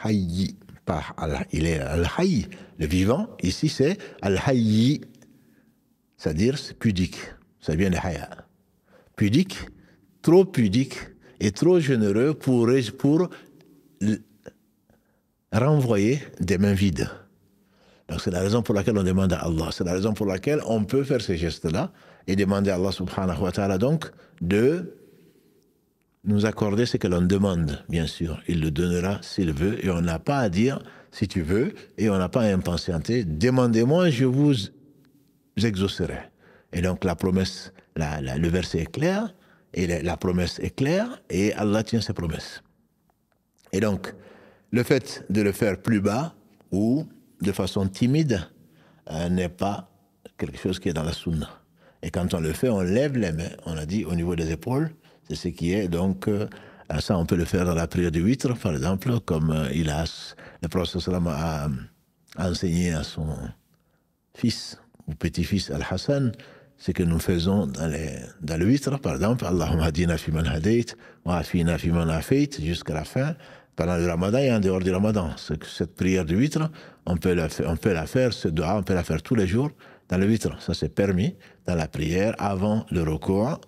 hayyi, pas Allah, il est al-hayy, le vivant, ici c'est al-hayyi, c'est-à-dire c'est pudique, ça vient de haya. Pudique, trop pudique et trop généreux pour renvoyer des mains vides. Donc c'est la raison pour laquelle on demande à Allah, c'est la raison pour laquelle on peut faire ces gestes-là et demander à Allah subhanahu wa ta'ala donc de nous accorder ce que l'on demande, bien sûr. Il le donnera s'il veut, et on n'a pas à dire si tu veux, et on n'a pas à impatienter. Demandez-moi, je vous exaucerai. Et donc la promesse, le verset est clair, et la promesse est claire, et Allah tient ses promesses. Et donc, le fait de le faire plus bas ou de façon timide n'est pas quelque chose qui est dans la sunna. Et quand on le fait, on lève les mains, on a dit au niveau des épaules, c'est ce qui est donc, ça on peut le faire dans la prière du witr, par exemple, comme le prophète sallam a enseigné à son fils ou petit-fils Al-Hassan, ce que nous faisons dans le witr, par exemple, Allahumma hadina fi man hadayt, wa afina fi man afayt, jusqu'à la fin, pendant le ramadan et en dehors du ramadan. Cette prière du witr, on peut la faire, ce dua, on peut la faire tous les jours dans le witr. Ça c'est permis dans la prière avant le recours,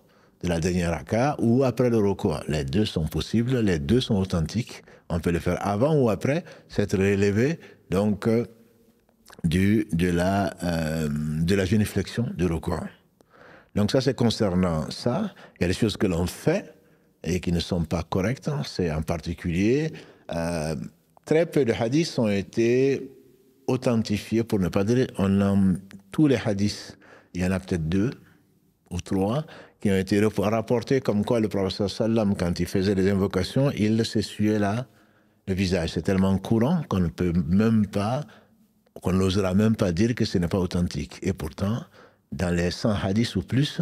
de la dernière raka ou après le roko. Les deux sont possibles, les deux sont authentiques. On peut le faire avant ou après s'être relevé donc de la génuflexion du roko. Donc ça, c'est concernant ça. Il y a des choses que l'on fait et qui ne sont pas correctes. C'est en particulier, très peu de hadiths ont été authentifiés, pour ne pas dire, tous les hadiths, il y en a peut-être 2 ou 3 qui ont été rapportés comme quoi le prophète sallam, quand il faisait des invocations, il s'essuyait le visage. C'est tellement courant qu'on ne peut même pas, qu'on n'osera même pas dire que ce n'est pas authentique. Et pourtant, dans les 100 hadiths ou plus,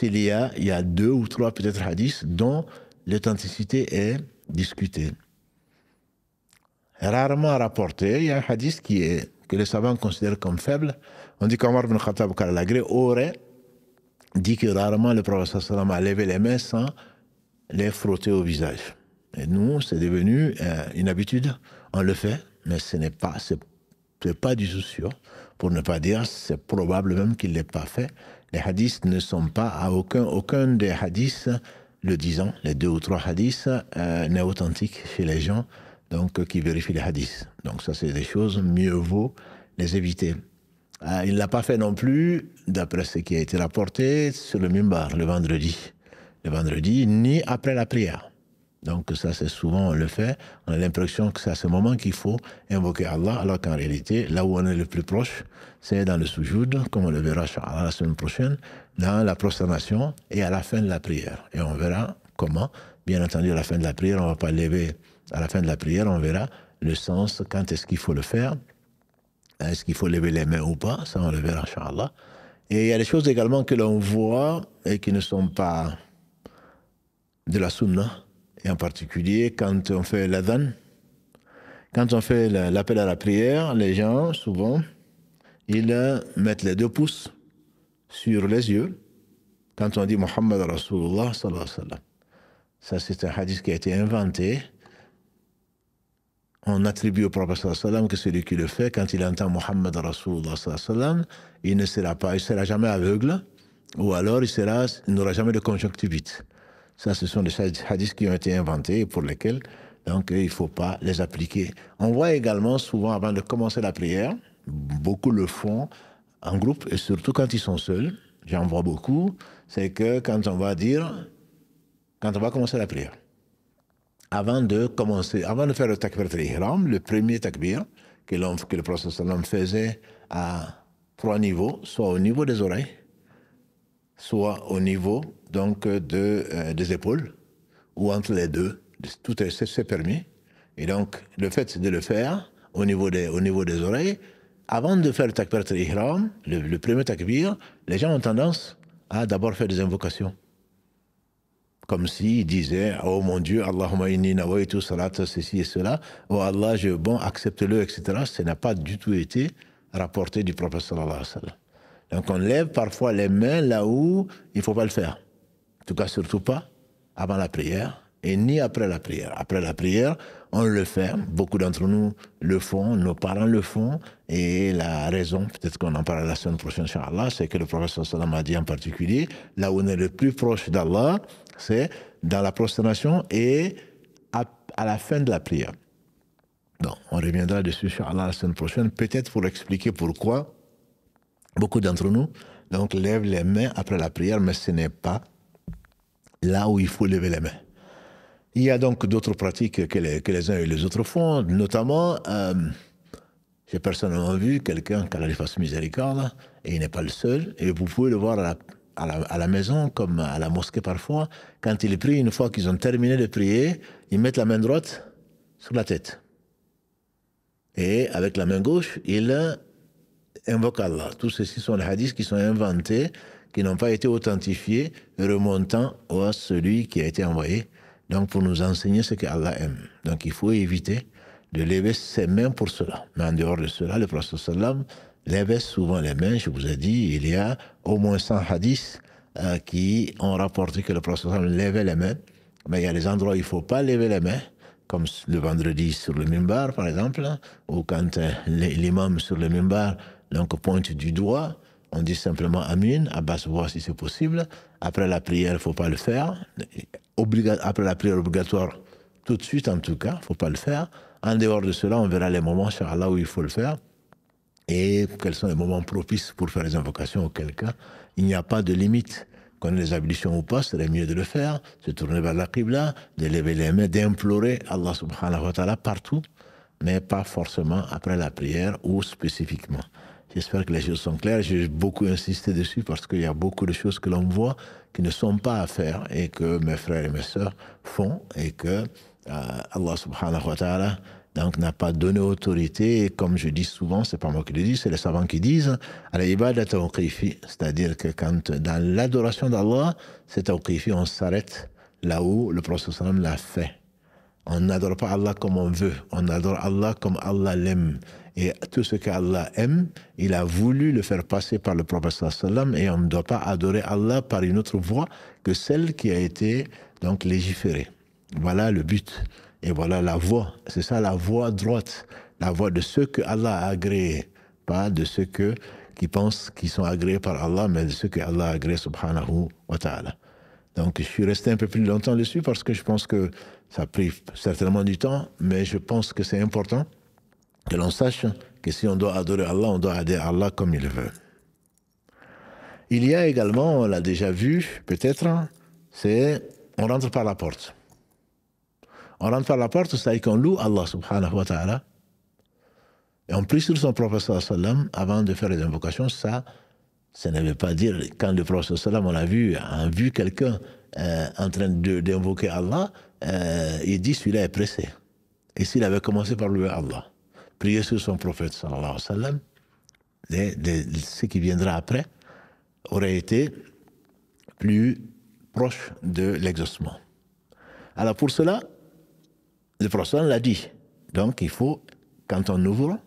il y a 2 ou 3 peut-être hadiths dont l'authenticité est discutée. Rarement rapporté, il y a un hadith que les savants considèrent comme faible. On dit qu'Omar ibn Khattab Karalagré aurait dit que rarement le prophète sallam a levé les mains sans les frotter au visage. Et nous, c'est devenu une habitude. On le fait, mais ce n'est pas du tout sûr. Pour ne pas dire, c'est probable même qu'il ne l'ait pas fait. Les hadiths ne sont pas, à aucun des hadiths le disant, les 2 ou 3 hadiths, n'est authentique chez les gens donc, qui vérifient les hadiths. Donc ça, c'est des choses, mieux vaut les éviter. Il ne l'a pas fait non plus, d'après ce qui a été rapporté, sur le mimbar, le vendredi, ni après la prière. Donc ça, c'est souvent, on le fait, on a l'impression que c'est à ce moment qu'il faut invoquer Allah, alors qu'en réalité, là où on est le plus proche, c'est dans le sujoud, comme on le verra la semaine prochaine, dans la prosternation et à la fin de la prière. Et on verra comment, bien entendu, à la fin de la prière, on ne va pas lever, à la fin de la prière, on verra le sens, quand est-ce qu'il faut le faire, est-ce qu'il faut lever les mains ou pas, ça on le verra, Inch'Allah. Et il y a des choses également que l'on voit et qui ne sont pas de la sunna, et en particulier quand on fait l'adhan, quand on fait l'appel à la prière, les gens, souvent, ils mettent les 2 pouces sur les yeux quand on dit Muhammad Rasulullah sallallahu alayhi wa sallam. Ça, c'est un hadith qui a été inventé. On attribue au prophète sallallahu alayhi wa sallam que celui qui le fait, quand il entend Muhammad Rasulullah sallallahu alayhi wa sallam, il ne sera jamais aveugle, ou alors il n'aura jamais de conjonctivite. Ça, ce sont des hadiths qui ont été inventés et pour lesquels donc, il ne faut pas les appliquer. On voit également souvent, avant de commencer la prière, beaucoup le font en groupe et surtout quand ils sont seuls, j'en vois beaucoup, c'est que quand on va commencer la prière, avant de faire le takbir al-ihram, le premier takbir que le prophète sallam faisait à 3 niveaux, soit au niveau des oreilles, soit au niveau donc des épaules, ou entre les deux, tout c'est permis. Et donc, le fait de le faire au niveau des oreilles, avant de faire le takbir al-ihram, le premier takbir, les gens ont tendance à d'abord faire des invocations. Comme s'ils disaient, oh mon Dieu, Allahumma inni nawaitu salat, ceci et cela, oh Allah, accepte-le, etc. Ça n'a pas du tout été rapporté du prophète sallallahu alayhi wa sallam. Donc on lève parfois les mains là où il ne faut pas le faire. En tout cas, surtout pas avant la prière et ni après la prière. Après la prière, on le fait. Beaucoup d'entre nous le font, nos parents le font. Et la raison, peut-être qu'on en parlera la semaine prochaine, Inch'Allah, c'est que le prophète sallallahu alayhi wa sallam a dit en particulier, là où on est le plus proche d'Allah, c'est dans la prosternation et à la fin de la prière. Donc, on reviendra dessus, Inch'Allah, la semaine prochaine, peut-être pour expliquer pourquoi beaucoup d'entre nous donc, lèvent les mains après la prière, mais ce n'est pas là où il faut lever les mains. Il y a donc d'autres pratiques que les uns et les autres font, notamment, j'ai personnellement vu quelqu'un qui a la fasse miséricorde, et il n'est pas le seul, et vous pouvez le voir à la maison, comme à la mosquée parfois, quand ils prient, une fois qu'ils ont terminé de prier, ils mettent la main droite sur la tête. Et avec la main gauche, ils invoquent Allah. Tous ceci sont des hadiths qui sont inventés, qui n'ont pas été authentifiés, remontant à celui qui a été envoyé, donc pour nous enseigner ce que Allah aime. Donc il faut éviter de lever ses mains pour cela. Mais en dehors de cela, le prophète sallam lèvait souvent les mains. Je vous ai dit, il y a au moins 100 hadiths qui ont rapporté que le prophète sallam levait les mains. Mais il y a des endroits où il ne faut pas lever les mains, comme le vendredi sur le mimbar, par exemple, ou quand l'imam sur le mimbar donc, pointe du doigt. on dit simplement Amin, Abbas voit si c'est possible. Après la prière, il ne faut pas le faire. Après la prière obligatoire, tout de suite en tout cas, il ne faut pas le faire. En dehors de cela, on verra les moments, Inch'Allah, où il faut le faire. Et quels sont les moments propices pour faire les invocations, auquel cas, il n'y a pas de limite. Quand les ablutions ou pas, c'est mieux de le faire, se tourner vers la Qibla, de lever les mains, d'implorer Allah subhanahu wa ta'ala partout, mais pas forcément après la prière ou spécifiquement. J'espère que les choses sont claires. J'ai beaucoup insisté dessus parce qu'il y a beaucoup de choses que l'on voit qui ne sont pas à faire et que mes frères et mes sœurs font et que Allah subhanahu wa ta'ala donc n'a pas donné autorité. Et comme je dis souvent, c'est pas moi qui le dis, c'est les savants qui disent al-ibadat tawqifi, c'est-à-dire que quand dans l'adoration d'Allah, c'est tawqifi, on s'arrête là où le prophète sallam l'a fait. On n'adore pas Allah comme on veut, on adore Allah comme Allah l'aime. Et tout ce qu'Allah aime, il a voulu le faire passer par le prophète sallam, et on ne doit pas adorer Allah par une autre voie que celle qui a été donc légiférée. Voilà le but. Et voilà la voie. C'est ça la voie droite. La voie de ceux que Allah a agréés. Pas de ceux qui pensent qu'ils sont agréés par Allah, mais de ceux que Allah a agréés subhanahu wa ta'ala. Donc je suis resté un peu plus longtemps dessus parce que je pense que ça a pris certainement du temps, mais je pense que c'est important que l'on sache que si on doit adorer Allah, on doit adorer Allah comme il le veut. Il y a également, on l'a déjà vu peut-être, c'est on rentre par la porte. On rentre par la porte, c'est-à-dire qu'on loue Allah subhanahu wa ta'ala et on prie sur son prophète sallam avant de faire les invocations. Ça ne veut pas dire, quand le prophète sallam, on a vu quelqu'un en train d'invoquer Allah, il dit celui-là est pressé. Et s'il avait commencé par louer Allah, prier sur son prophète sallallahu alayhi wa sallam, ce qui viendra après aurait été plus proche de l'exaucement. Alors pour cela, le prophète l'a dit. Donc il faut, quand on ouvre,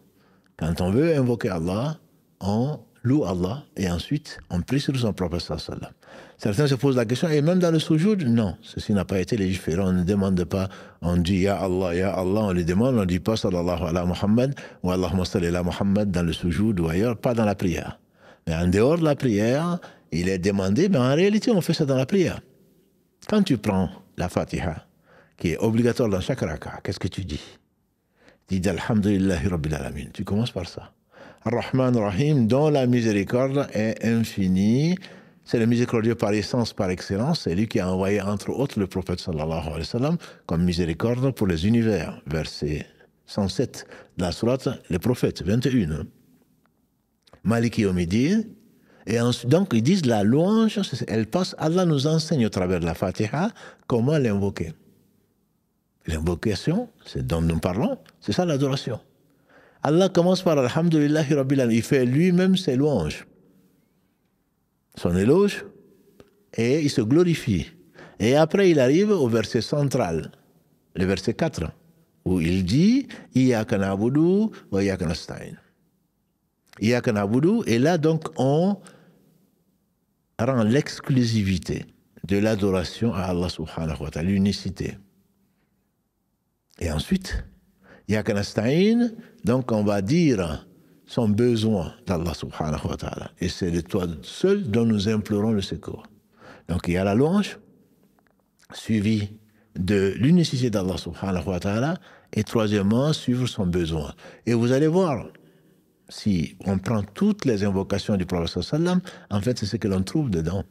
quand on veut invoquer Allah, on loue Allah et ensuite on prie sur son prophète sallallahu alayhi wa sallam. Certains se posent la question, et même dans le soujoud, non, ceci n'a pas été légiféré, on ne demande pas, on dit Ya Allah, on lui demande, on ne dit pas Sallallahu ala Muhammad ou Allahumma salli ala Muhammad dans le soujoud ou ailleurs, pas dans la prière. Mais en dehors de la prière, il est demandé, mais en réalité on fait ça dans la prière. Quand tu prends la Fatiha, qui est obligatoire dans chaque raka, qu'est-ce que tu dis? Tu dis Alhamdulillahi Rabbil Alamin, tu commences par ça. Ar-Rahman Rahim, dont la miséricorde est infinie. C'est le miséricordieux par essence, par excellence. C'est lui qui a envoyé, entre autres, le prophète sallallahu alayhi wa sallam comme miséricorde pour les univers. Verset 107 de la sourate, les prophètes, 21. Maliki Yawmiddin. Et ensuite, donc, ils disent la louange, elle passe, Allah nous enseigne au travers de la Fatiha comment l'invoquer. L'invocation, c'est dont nous parlons, c'est ça l'adoration. Allah commence par Alhamdulillahi Rabbil Alamin. Il fait lui-même ses louanges, son éloge, et il se glorifie. Et après, il arrive au verset central, le verset 4, où il dit Iyyaka na'budu wa iyyaka nasta'in. Iyyaka na'budu, et là donc on rend l'exclusivité de l'adoration à Allah subhanahu wa ta'ala, l'unicité. Et ensuite, Iyyaka nasta'in, donc on va dire son besoin d'Allah subhanahu wa ta'ala. Et c'est de toi seul dont nous implorons le secours. Donc il y a la louange, suivie de l'unicité d'Allah subhanahu wa ta'ala, et troisièmement, suivre son besoin. Et vous allez voir, si on prend toutes les invocations du prophète sallam, en fait c'est ce que l'on trouve dedans.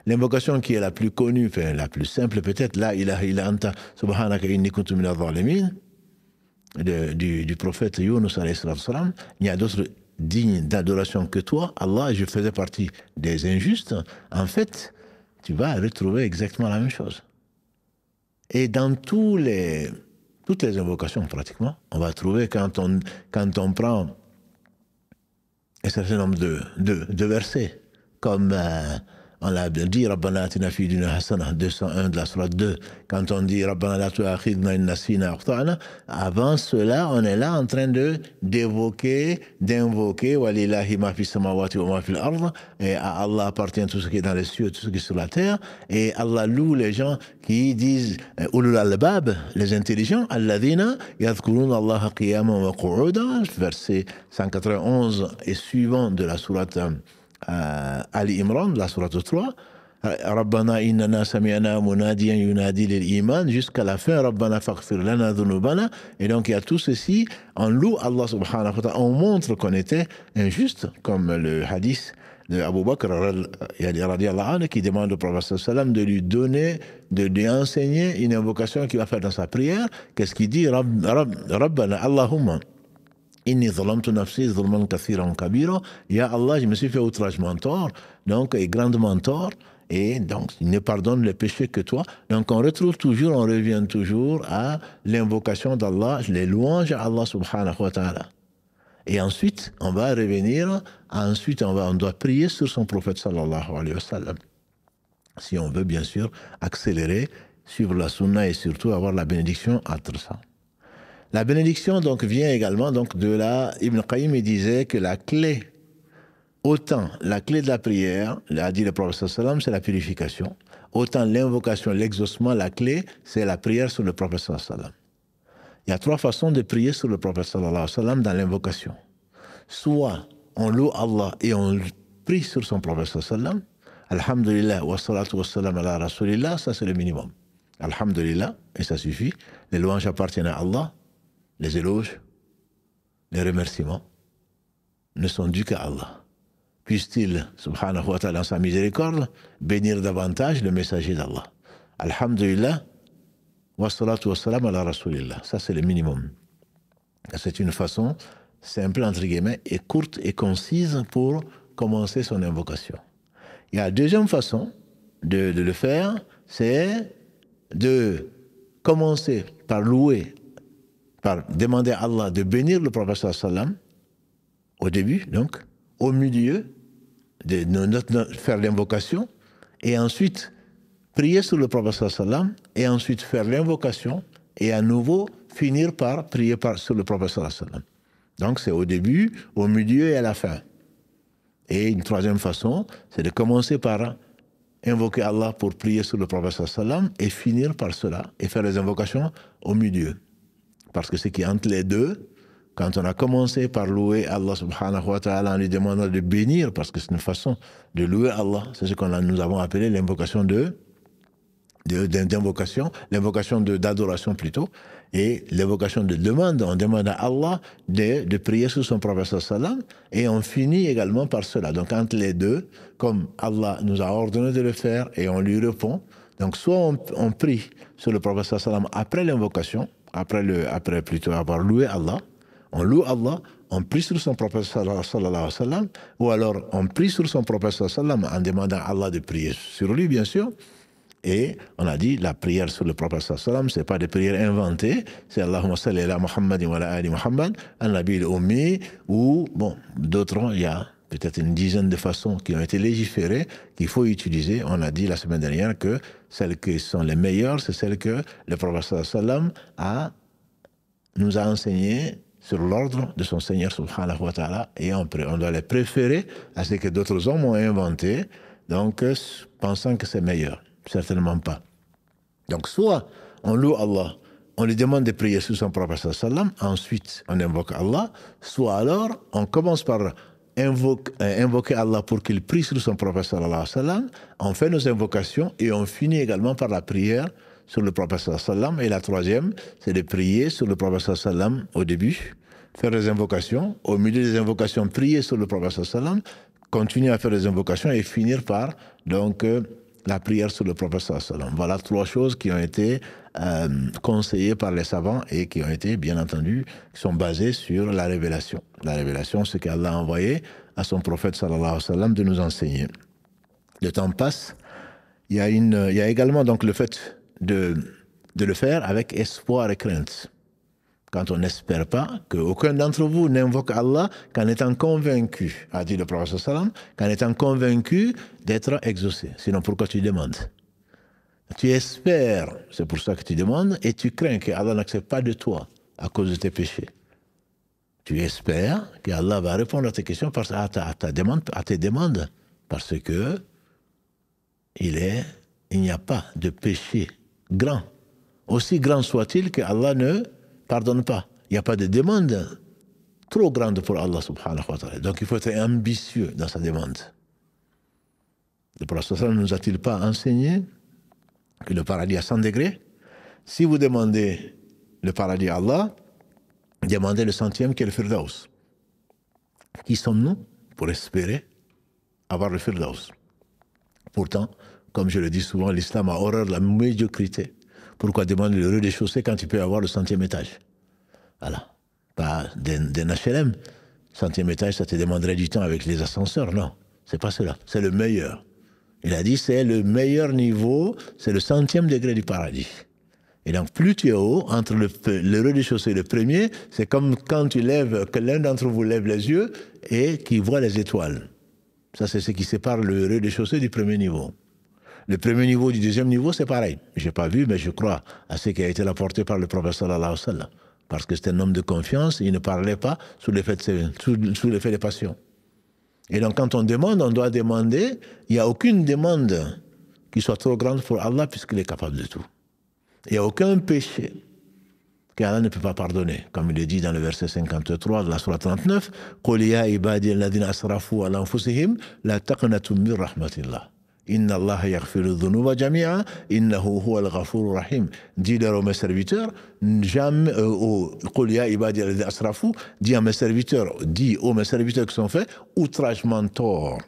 L'invocation qui est la plus connue, enfin la plus simple peut-être, La ilaha illa anta subhanaka inni kuntu minadh dhalimin, du prophète Yunus alayhi salam, il y a d'autres dignes d'adoration que toi, Allah, je faisais partie des injustes. En fait, tu vas retrouver exactement la même chose. Et dans toutes les invocations pratiquement, on va trouver quand on prend un certain nombre de versets, comme on l'a dit, Rabbana atina fi dunya hasana, 201 de la sourate 2, quand on dit Rabbana la tu'akhidna in nasina akhtana, avant cela, on est là en train d'invoquer walillahi ma fi samawati wa ma fi al-ard, et à Allah appartient tout ce qui est dans les cieux, tout ce qui est sur la terre, et Allah loue les gens qui disent ulul albab, les intelligents, alladhina yadhkuruna Allah qiyaman wa qu'udan, verset 191 et suivant de la sourate Ali Imran, la sourate 3, Rabbana innana sami'na munadiyan yunadi lil iman, jusqu'à la fin, Rabbana faghfir lana dhunubana. Et donc il y a tout ceci, on loue Allah subhanahu wa ta'ala, on montre qu'on était injuste, comme le hadith de Abu Bakr radiallahu anhu, qui demande au prophète sallam de lui donner, de lui enseigner une invocation qu'il va faire dans sa prière. Qu'est-ce qu'il dit? Rabbana Allahumma inni zalamtu nafsi zulman kathiran kabira. Ya Allah, je me suis fait outragement tort, donc, et grandement tort, et donc, il ne pardonne les péchés que toi. Donc, on retrouve toujours, on revient toujours à l'invocation d'Allah, les louanges à Allah subhanahu wa ta'ala. Et ensuite, on va revenir, on doit prier sur son prophète sallallahu alayhi wa sallam. Si on veut, bien sûr, accélérer, suivre la sunna et surtout avoir la bénédiction entre ça. La bénédiction, donc, vient également donc, de la... Ibn Qayyim, il disait que la clé, autant la clé de la prière, a dit le prophète sallam, c'est la purification. Autant l'invocation, l'exaucement, la clé, c'est la prière sur le prophète sallam. Il y a 3 façons de prier sur le prophète sallallahu alayhi wa sallam dans l'invocation. Soit on loue Allah et on prie sur son prophète sallallahu alayhi wa sallam. Alhamdulillah wa salatu wa salam ala rasulillah, ça c'est le minimum. Alhamdulillah, et ça suffit. Les louanges appartiennent à Allah. Les éloges, les remerciements ne sont dus qu'à Allah. Puisse-t-il, subhanahu wa ta'ala, dans sa miséricorde, bénir davantage le messager d'Allah. Alhamdulillah, wa salatu wa salam ala rasulillah. Ça, c'est le minimum. C'est une façon simple, entre guillemets, et courte et concise pour commencer son invocation. Il y a la deuxième façon de le faire, c'est de commencer par louer, par demander à Allah de bénir le prophète sallam au début, donc, au milieu, de faire l'invocation, et ensuite prier sur le prophète sallam, et ensuite faire l'invocation, et à nouveau finir par prier sur le prophète sallam. Donc c'est au début, au milieu et à la fin. Et une troisième façon, c'est de commencer par invoquer Allah pour prier sur le prophète sallam, et finir par cela, et faire les invocations au milieu. Parce que ce qui est entre les deux, quand on a commencé par louer Allah subhanahu wa ta'ala en lui demandant de bénir, parce que c'est une façon de louer Allah, c'est ce que nous avons appelé l'invocation l'invocation d'adoration plutôt, et l'invocation de demande. On demande à Allah de prier sur son prophète sallam, et on finit également par cela. Donc entre les deux, comme Allah nous a ordonné de le faire, et on lui répond, donc soit on prie sur le prophète sallam après l'invocation, après plutôt avoir loué Allah, on loue Allah, on prie sur son prophète sallallahu alayhi wa sallam, ou alors on prie sur son prophète sallallahu alayhi wa sallam en demandant à Allah de prier sur lui, bien sûr. Et on a dit, la prière sur le prophète sallallahu alayhi wa sallam, ce n'est pas des prières inventées, c'est Allahumma salli ala Muhammadin wa ala ali Muhammad, al-Nabi al-Ummi, ou, bon, d'autres, il y a peut-être une dizaine de façons qui ont été légiférées, qu'il faut utiliser. On a dit la semaine dernière que celles qui sont les meilleures, c'est celles que le prophète sallallahu alayhi wa sallam nous a enseignées sur l'ordre de son Seigneur subhanahu wa ta'ala, et on doit les préférer à ce que d'autres hommes ont inventé, donc pensant que c'est meilleur. Certainement pas. Donc soit on loue Allah, on lui demande de prier sur son prophète sallam, ensuite on invoque Allah, soit alors on commence par invoquer Allah pour qu'il prie sur son prophète sallam, on fait nos invocations et on finit également par la prière sur le prophète sallam. Et la troisième, c'est de prier sur le prophète sallam au début, faire des invocations, au milieu des invocations, prier sur le prophète sallam, continuer à faire des invocations et finir par donc la prière sur le prophète sallam. Voilà 3 choses qui ont été conseillées par les savants et qui ont été, bien entendu, qui sont basées sur la révélation. La révélation, c'est qu'Allah a envoyé à son prophète sallallahu alayhi wa sallam de nous enseigner. Le temps passe. Il y a également donc le fait de le faire avec espoir et crainte. Quand on n'espère pas qu'aucun d'entre vous n'invoque Allah qu'en étant convaincu, a dit le prophète sallam, qu'en étant convaincu d'être exaucé. Sinon, pourquoi tu demandes? Tu espères, c'est pour ça que tu demandes, et tu crains que Allah n'accepte pas de toi à cause de tes péchés. Tu espères qu'Allah va répondre à tes questions, à tes demandes, parce que il n'y a pas de péché grand, aussi grand soit-il que Allah ne pardonne pas. Il n'y a pas de demande trop grande pour Allah subhanahu wa ta'ala. Donc il faut être ambitieux dans sa demande. Le prophète ne nous a-t-il pas enseigné que le paradis a 100 degrés? Si vous demandez le paradis à Allah, demandez le 100e qui est le Firdaus. Qui sommes-nous pour espérer avoir le Firdaus? Pourtant, comme je le dis souvent, l'islam a horreur de la médiocrité. Pourquoi demander le rez-de-chaussée quand tu peux avoir le 100e étage? Voilà. Pas d'un HLM. 100e étage, ça te demanderait du temps avec les ascenseurs. Non, c'est pas cela. C'est le meilleur. Il a dit c'est le meilleur niveau, c'est le 100e degré du paradis. Et donc, plus tu es haut, entre le rez-de-chaussée et le premier, c'est comme quand tu lèves, que l'un d'entre vous lève les yeux et qui voit les étoiles. Ça, c'est ce qui sépare le rez-de-chaussée du premier niveau. Le premier niveau du deuxième niveau, c'est pareil. Je n'ai pas vu, mais je crois à ce qui a été rapporté par le prophète sallallahu alayhi wa sallam. Parce que c'était un homme de confiance, il ne parlait pas sous l'effet des passions. Et donc, quand on demande, on doit demander. Il n'y a aucune demande qui soit trop grande pour Allah, puisqu'il est capable de tout. Il n'y a aucun péché qu'Allah ne peut pas pardonner. Comme il est dit dans le verset 53 de la sourate 39, قُلْ يَا عِبَادِيَ الَّذِينَ أَسْرَفُوا عَلَى أَنفُسِهِمْ لَا تَقْنَطُوا مِنْ رَحْمَةِ اللَّهِ إِنَّ اللَّهَ يَغْفِرُ الذُّنُوبَ جَمِيعًا إِنَّهُ هُوَ الْغَفُورُ الرَّحِيمُ. Dis-leur à mes serviteurs, jamais, قُلْ يَا عِبَادِيَ الَّذِينَ أَسْرَفُوا, dis à mes serviteurs, dis aux mes serviteurs qui sont faits, outragement tort.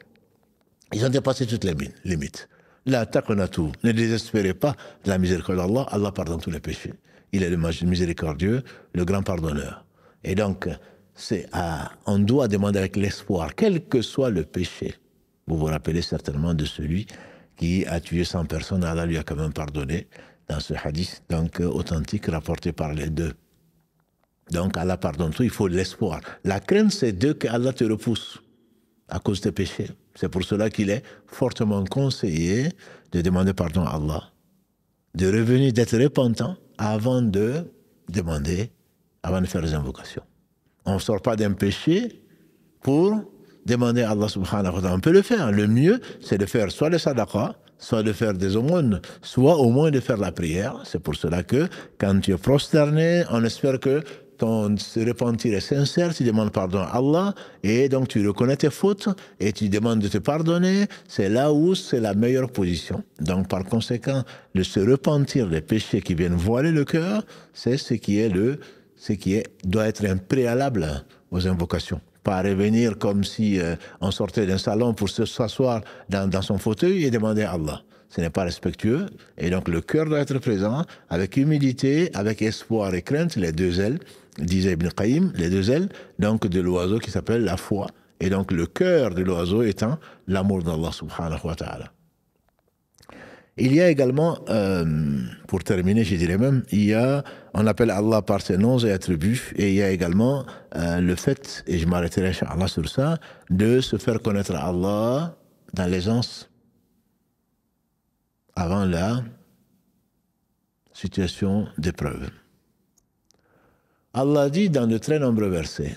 Ils ont dépassé toutes les limites. La taqnatu, ne désespérez pas de la miséricorde d'Allah. Allah pardonne tous les péchés. Il est le miséricordieux, le grand pardonneur. Et donc, on doit demander avec l'espoir, quel que soit le péché. Vous vous rappelez certainement de celui qui a tué 100 personnes, Allah lui a quand même pardonné dans ce hadith donc authentique rapporté par les deux. Donc Allah pardonne tout, il faut l'espoir. La crainte, c'est que Allah te repousse à cause des péchés. C'est pour cela qu'il est fortement conseillé de demander pardon à Allah, de revenir, d'être repentant avant de demander, avant de faire les invocations. On ne sort pas d'un péché pour demander à Allah subhanahu wa ta'ala. On peut le faire. Le mieux, c'est de faire soit le sadaqa, soit de faire des aumônes, soit au moins de faire la prière. C'est pour cela que quand tu es prosterné, on espère que ton repentir est sincère, tu demandes pardon à Allah, et donc tu reconnais tes fautes, et tu demandes de te pardonner, c'est là où c'est la meilleure position. Donc par conséquent, de se repentir des péchés qui viennent voiler le cœur, c'est ce qui doit être un préalable aux invocations. Pas revenir comme si on sortait d'un salon pour s'asseoir dans son fauteuil et demander à Allah. Ce n'est pas respectueux, et donc le cœur doit être présent, avec humilité, avec espoir et crainte, les deux ailes, disait Ibn Qayyim, les deux ailes, donc de l'oiseau qui s'appelle la foi, et donc le cœur de l'oiseau étant l'amour d'Allah subhanahu wa ta'ala. Il y a également, pour terminer, je dirais même, on appelle Allah par ses noms et attributs, et il y a également le fait, et je m'arrêterai inchallah sur ça, de se faire connaître à Allah dans l'aisance, avant la situation d'épreuve. Allah dit dans de très nombreux versets,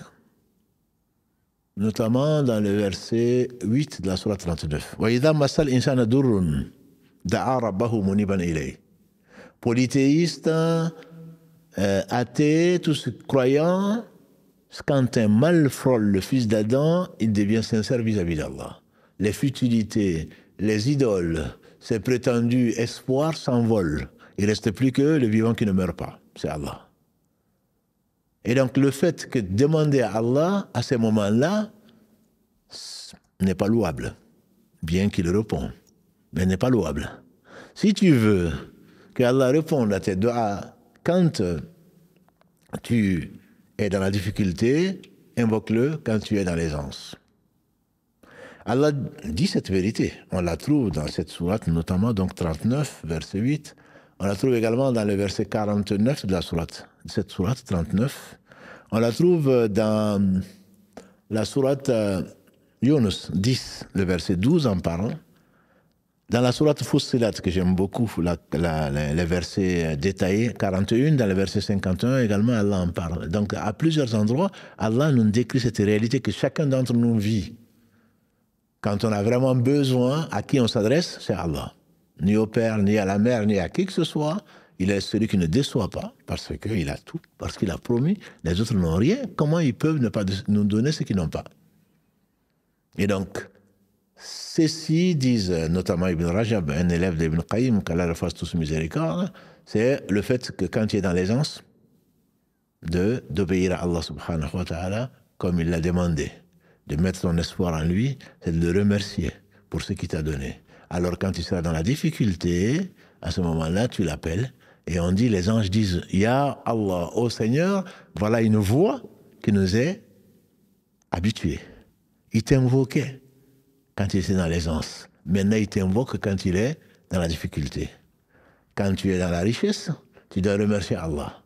notamment dans le verset 8 de la sourate 39, وَإِذَا مَسَّ الْإِنسَانَ دُرٌّ دَعَا رَبَّهُ مُنِيبًا إِلَيْهِ. Polythéiste, athée, tous croyants, quand un mal frôle le fils d'Adam, il devient sincère vis-à-vis d'Allah. Les futilités, les idoles, ces prétendus espoirs s'envolent. Il ne reste plus que le vivant qui ne meurt pas. C'est Allah. Et donc le fait que demander à Allah à ces moments-là n'est pas louable, bien qu'il répond, mais n'est pas louable. Si tu veux que Allah réponde à tes doigts quand tu es dans la difficulté, invoque-le quand tu es dans l'aisance. Allah dit cette vérité. On la trouve dans cette sourate, notamment donc 39, verset 8. On la trouve également dans le verset 49 de la sourate, cette sourate 39. On la trouve dans la sourate Yunus 10, le verset 12 en parle. Dans la sourate Fussilat, que j'aime beaucoup, les versets détaillés, 41, dans le verset 51 également, Allah en parle. Donc à plusieurs endroits, Allah nous décrit cette réalité que chacun d'entre nous vit. Quand on a vraiment besoin, à qui on s'adresse, c'est Allah. Ni au père, ni à la mère, ni à qui que ce soit. Il est celui qui ne déçoit pas, parce qu'il a tout, parce qu'il a promis. Les autres n'ont rien. Comment ils peuvent ne pas nous donner ce qu'ils n'ont pas? Et donc, Ceci disent notamment Ibn Rajab, un élève d'Ibn Qayyim, qu'Allah le fasse tous miséricorde, c'est le fait que quand tu es dans l'aisance, d'obéir à Allah subhanahu wa ta'ala comme il l'a demandé, de mettre ton espoir en lui, c'est de le remercier pour ce qu'il t'a donné. Alors quand tu seras dans la difficulté, à ce moment-là, tu l'appelles, et on dit, les anges disent, Ya Allah, ô Seigneur, voilà une voix qui nous est habituée. Il t'invoquait quand il était dans l'aisance. Maintenant, il t'invoque quand il est dans la difficulté. Quand tu es dans la richesse, tu dois remercier Allah.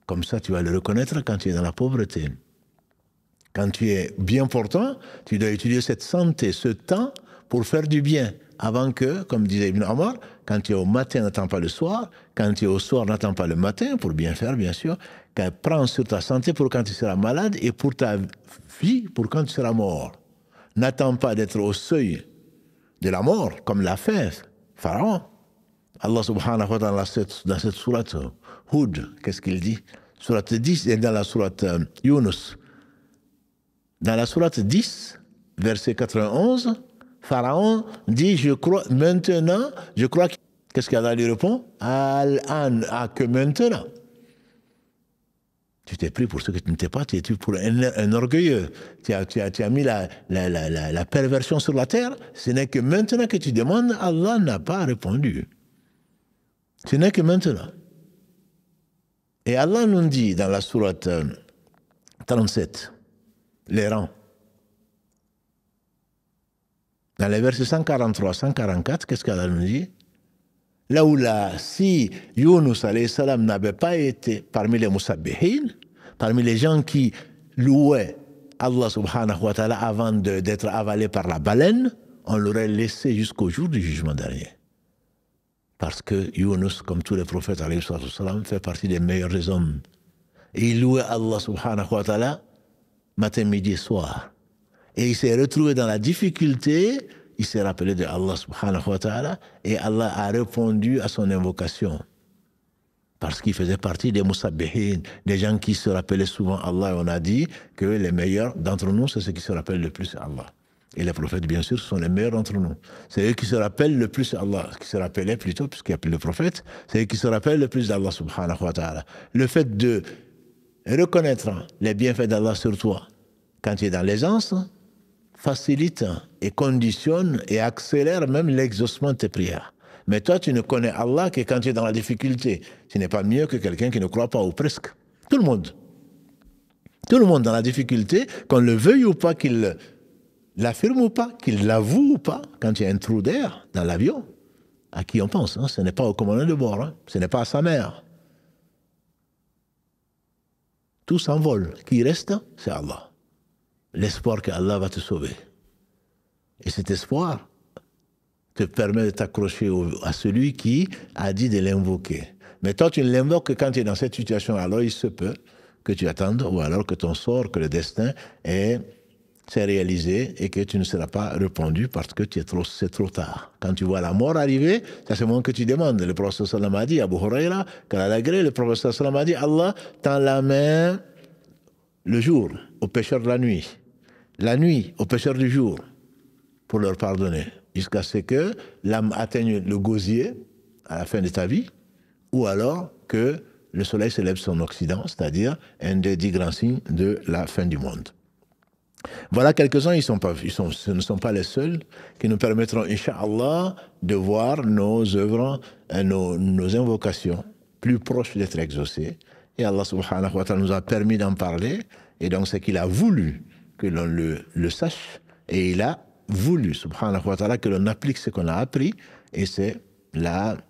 Comme ça, tu vas le reconnaître quand tu es dans la pauvreté. Quand tu es bien portant, tu dois utiliser cette santé, ce temps, pour faire du bien. Avant que, comme disait Ibn Omar, quand tu es au matin, n'attends pas le soir. Quand tu es au soir, n'attends pas le matin, pour bien faire, bien sûr. Prends sur ta santé pour quand tu seras malade et pour ta vie, pour quand tu seras mort. N'attends pas d'être au seuil de la mort, comme l'a fait Pharaon. Allah subhanahu wa ta'ala, dans cette sourate Hud, qu'est-ce qu'il dit? Sourate 10, et dans la sourate Yunus. Dans la sourate 10, verset 91, Pharaon dit, je crois, maintenant, je crois, qu'est-ce qu'Allah lui répond? Al-an, que maintenant. Tu t'es pris pour ce que tu n'étais pas, tu es pour un orgueilleux. Tu as mis la perversion sur la terre. Ce n'est que maintenant que tu demandes, Allah n'a pas répondu. Ce n'est que maintenant. Et Allah nous dit dans la sourate 37, les rangs, dans les versets 143, 144, qu'est-ce qu'Allah nous dit? Là où si Yunus alayhi salam n'avait pas été parmi les musabbihin, parmi les gens qui louaient Allah subhanahu wa ta'ala avant d'être avalé par la baleine, on l'aurait laissé jusqu'au jour du jugement dernier. Parce que Yunus, comme tous les prophètes alayhi salam, fait partie des meilleurs des hommes. Et il louait Allah subhanahu wa ta'ala matin, midi et soir. Et il s'est retrouvé dans la difficulté. Il s'est rappelé de Allah subhanahu wa ta'ala et Allah a répondu à son invocation. Parce qu'il faisait partie des musabbihin, des gens qui se rappelaient souvent Allah. Et on a dit que les meilleurs d'entre nous, c'est ceux qui se rappellent le plus Allah. Et les prophètes, bien sûr, sont les meilleurs d'entre nous. C'est eux qui se rappellent le plus Allah, qui se rappelaient plutôt, puisqu'il y a plus de prophètes, c'est eux qui se rappellent le plus d'Allah subhanahu wa ta'ala. Le fait de reconnaître les bienfaits d'Allah sur toi, quand tu es dans l'aisance, facilite et conditionne et accélère même l'exaucement de tes prières. Mais toi, tu ne connais Allah que quand tu es dans la difficulté. Tu n'es pas mieux que quelqu'un qui ne croit pas, ou presque. Tout le monde. Tout le monde dans la difficulté, qu'on le veuille ou pas, qu'il l'affirme ou pas, qu'il l'avoue ou pas, quand il y a un trou d'air dans l'avion, à qui on pense, hein? Ce n'est pas au commandant de bord, hein? Ce n'est pas à sa mère. Tout s'envole. Qui reste, c'est Allah. L'espoir qu'Allah va te sauver. Et cet espoir te permet de t'accrocher à celui qui a dit de l'invoquer. Mais toi, tu ne l'invoques que quand tu es dans cette situation. Alors il se peut que tu attendes, ou alors que ton sort, que le destin s'est réalisé et que tu ne seras pas répondu parce que c'est trop tard. Quand tu vois la mort arriver, c'est à ce moment que tu demandes. Le prophète sallam a dit, Abu Huraira, quand elle a gré, le prophète sallam a dit, Allah tend la main le jour aux pécheurs de la nuit aux pécheurs du jour, pour leur pardonner, jusqu'à ce que l'âme atteigne le gosier à la fin de ta vie, ou alors que le soleil se lève son occident, c'est-à-dire un des 10 grands signes de la fin du monde. Voilà quelques-uns, ce ne sont pas les seuls, qui nous permettront, Inch'Allah, de voir nos œuvres, nos invocations plus proches d'être exaucées. Et Allah subhanahu wa ta'ala nous a permis d'en parler, et donc c'est qu'il a voulu que l'on le sache, et il a voulu, subhanahu wa ta'ala, que l'on applique ce qu'on a appris, et c'est l'avantage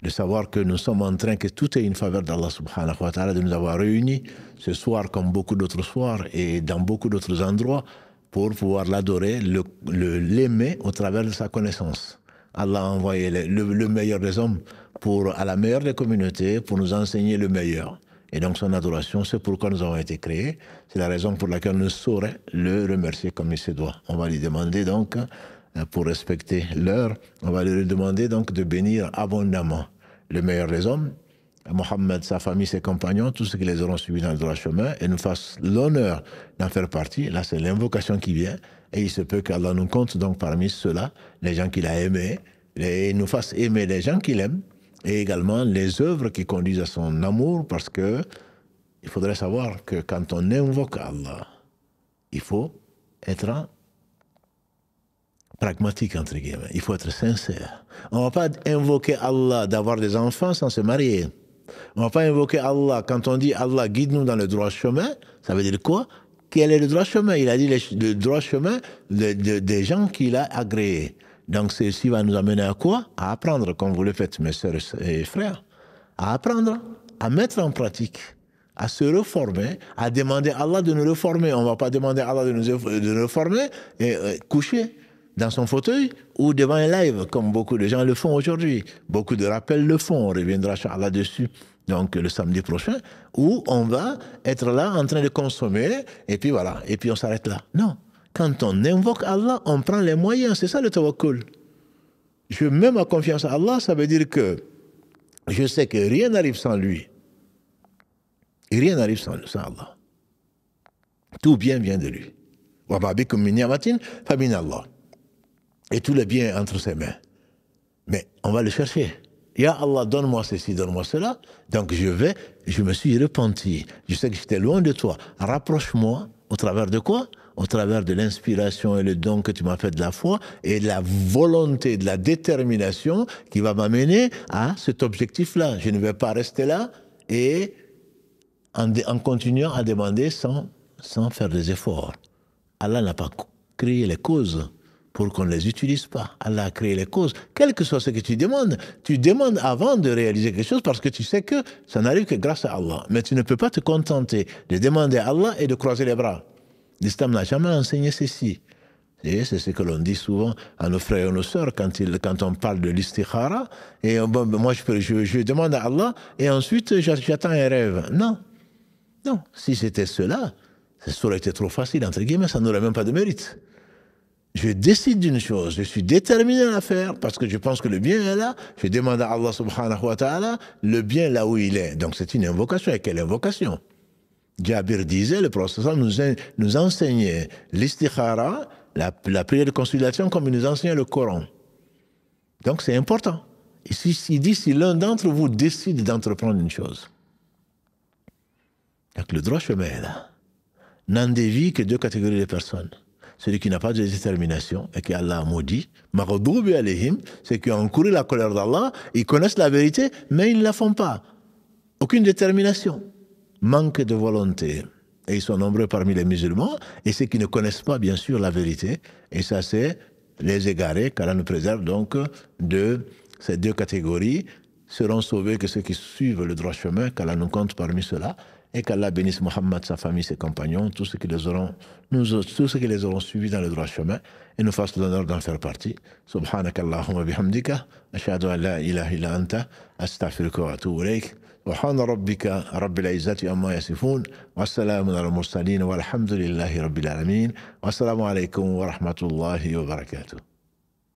de savoir que nous sommes en train, que tout est une faveur d'Allah subhanahu wa ta'ala, de nous avoir réunis ce soir comme beaucoup d'autres soirs et dans beaucoup d'autres endroits pour pouvoir l'adorer, l'aimer au travers de sa connaissance. Allah a envoyé le meilleur des hommes à la meilleure des communautés pour nous enseigner le meilleur. Et donc son adoration, c'est pourquoi nous avons été créés. C'est la raison pour laquelle on ne saurait le remercier comme il se doit. On va lui demander donc, pour respecter l'heure, on va lui demander donc de bénir abondamment le meilleur des hommes, Mohammed, sa famille, ses compagnons, tous ceux qui les auront suivis dans le droit chemin, et nous fasse l'honneur d'en faire partie. Là, c'est l'invocation qui vient, et il se peut qu'Allah nous compte donc parmi ceux-là, les gens qu'il a aimés, et nous fasse aimer les gens qu'il aime, et également les œuvres qui conduisent à son amour, parce que il faudrait savoir que quand on invoque Allah, il faut être pragmatique, entre guillemets. Il faut être sincère. On ne va pas invoquer Allah d'avoir des enfants sans se marier. On ne va pas invoquer Allah. Quand on dit Allah guide-nous dans le droit chemin, ça veut dire quoi? Quel est le droit chemin? Il a dit le droit chemin des gens qu'il a agréés. Donc ceci va nous amener à quoi? À apprendre, comme vous le faites, mes sœurs et frères. À apprendre, à mettre en pratique, à se reformer, à demander à Allah de nous reformer. On ne va pas demander à Allah de nous reformer et coucher dans son fauteuil ou devant un live, comme beaucoup de gens le font aujourd'hui. Beaucoup de rappels le font, on reviendra Inch'Allah dessus, donc le samedi prochain, où on va être là en train de consommer, et puis voilà, et puis on s'arrête là. Non, quand on invoque Allah, on prend les moyens, c'est ça le tawakkul. Je mets ma confiance à Allah, ça veut dire que je sais que rien n'arrive sans lui. Et rien n'arrive sans Allah. Tout bien vient de lui. Wa ma bikum min ni'matin fa min Allah. Et tout le bien est entre ses mains. Mais on va le chercher. Ya Allah, donne-moi ceci, donne-moi cela. Donc je me suis repenti. Je sais que j'étais loin de toi. Rapproche-moi au travers de quoi? Au travers de l'inspiration et le don que tu m'as fait de la foi et de la volonté, de la détermination qui va m'amener à cet objectif-là. Je ne vais pas rester là et en continuant à demander sans faire des efforts. Allah n'a pas créé les causes pour qu'on ne les utilise pas. Allah a créé les causes. Quel que soit ce que tu demandes avant de réaliser quelque chose parce que tu sais que ça n'arrive que grâce à Allah. Mais tu ne peux pas te contenter de demander à Allah et de croiser les bras. L'islam n'a jamais enseigné ceci. Et c'est ce que l'on dit souvent à nos frères et à nos sœurs quand on parle de l'istikhara. Et moi, je demande à Allah et ensuite j'attends un rêve. Non. Non. Si c'était cela, ça aurait été trop facile, entre guillemets, ça n'aurait même pas de mérite. Je décide d'une chose, je suis déterminé à la faire parce que je pense que le bien est là. Je demande à Allah subhanahu wa ta'ala le bien là où il est. Donc c'est une invocation. Et quelle invocation? Jabir disait, le prophète nous enseignait l'istikhara, la prière de conciliation, comme il nous enseignait le Coran. Donc c'est important. Ici, il dit si l'un d'entre vous décide d'entreprendre une chose. Donc le droit chemin est là. N'en dévie que deux catégories de personnes. Celui qui n'a pas de détermination et qui Allah a maudit, maghdubi alayhim, c'est qui ont encouru la colère d'Allah, ils connaissent la vérité, mais ils ne la font pas. Aucune détermination. Manque de volonté. Et ils sont nombreux parmi les musulmans, et ceux qui ne connaissent pas, bien sûr, la vérité. Et ça, c'est les égarés, qu'Allah nous préserve donc de ces deux catégories, seront sauvés que ceux qui suivent le droit chemin, qu'Allah nous compte parmi ceux-là, et qu'Allah bénisse Mohammed, sa famille, ses compagnons, tous ceux qui les auront suivis dans le droit chemin, et nous fasse l'honneur d'en faire partie. Subhanakallahumma bihamdika, ashhadu an la ilaha illa anta, astaghfiruka wa atubu ilayk. سبحان ربك رب العزة عما يصفون والسلام على المرسلين والحمد لله رب العالمين والسلام عليكم ورحمة الله وبركاته.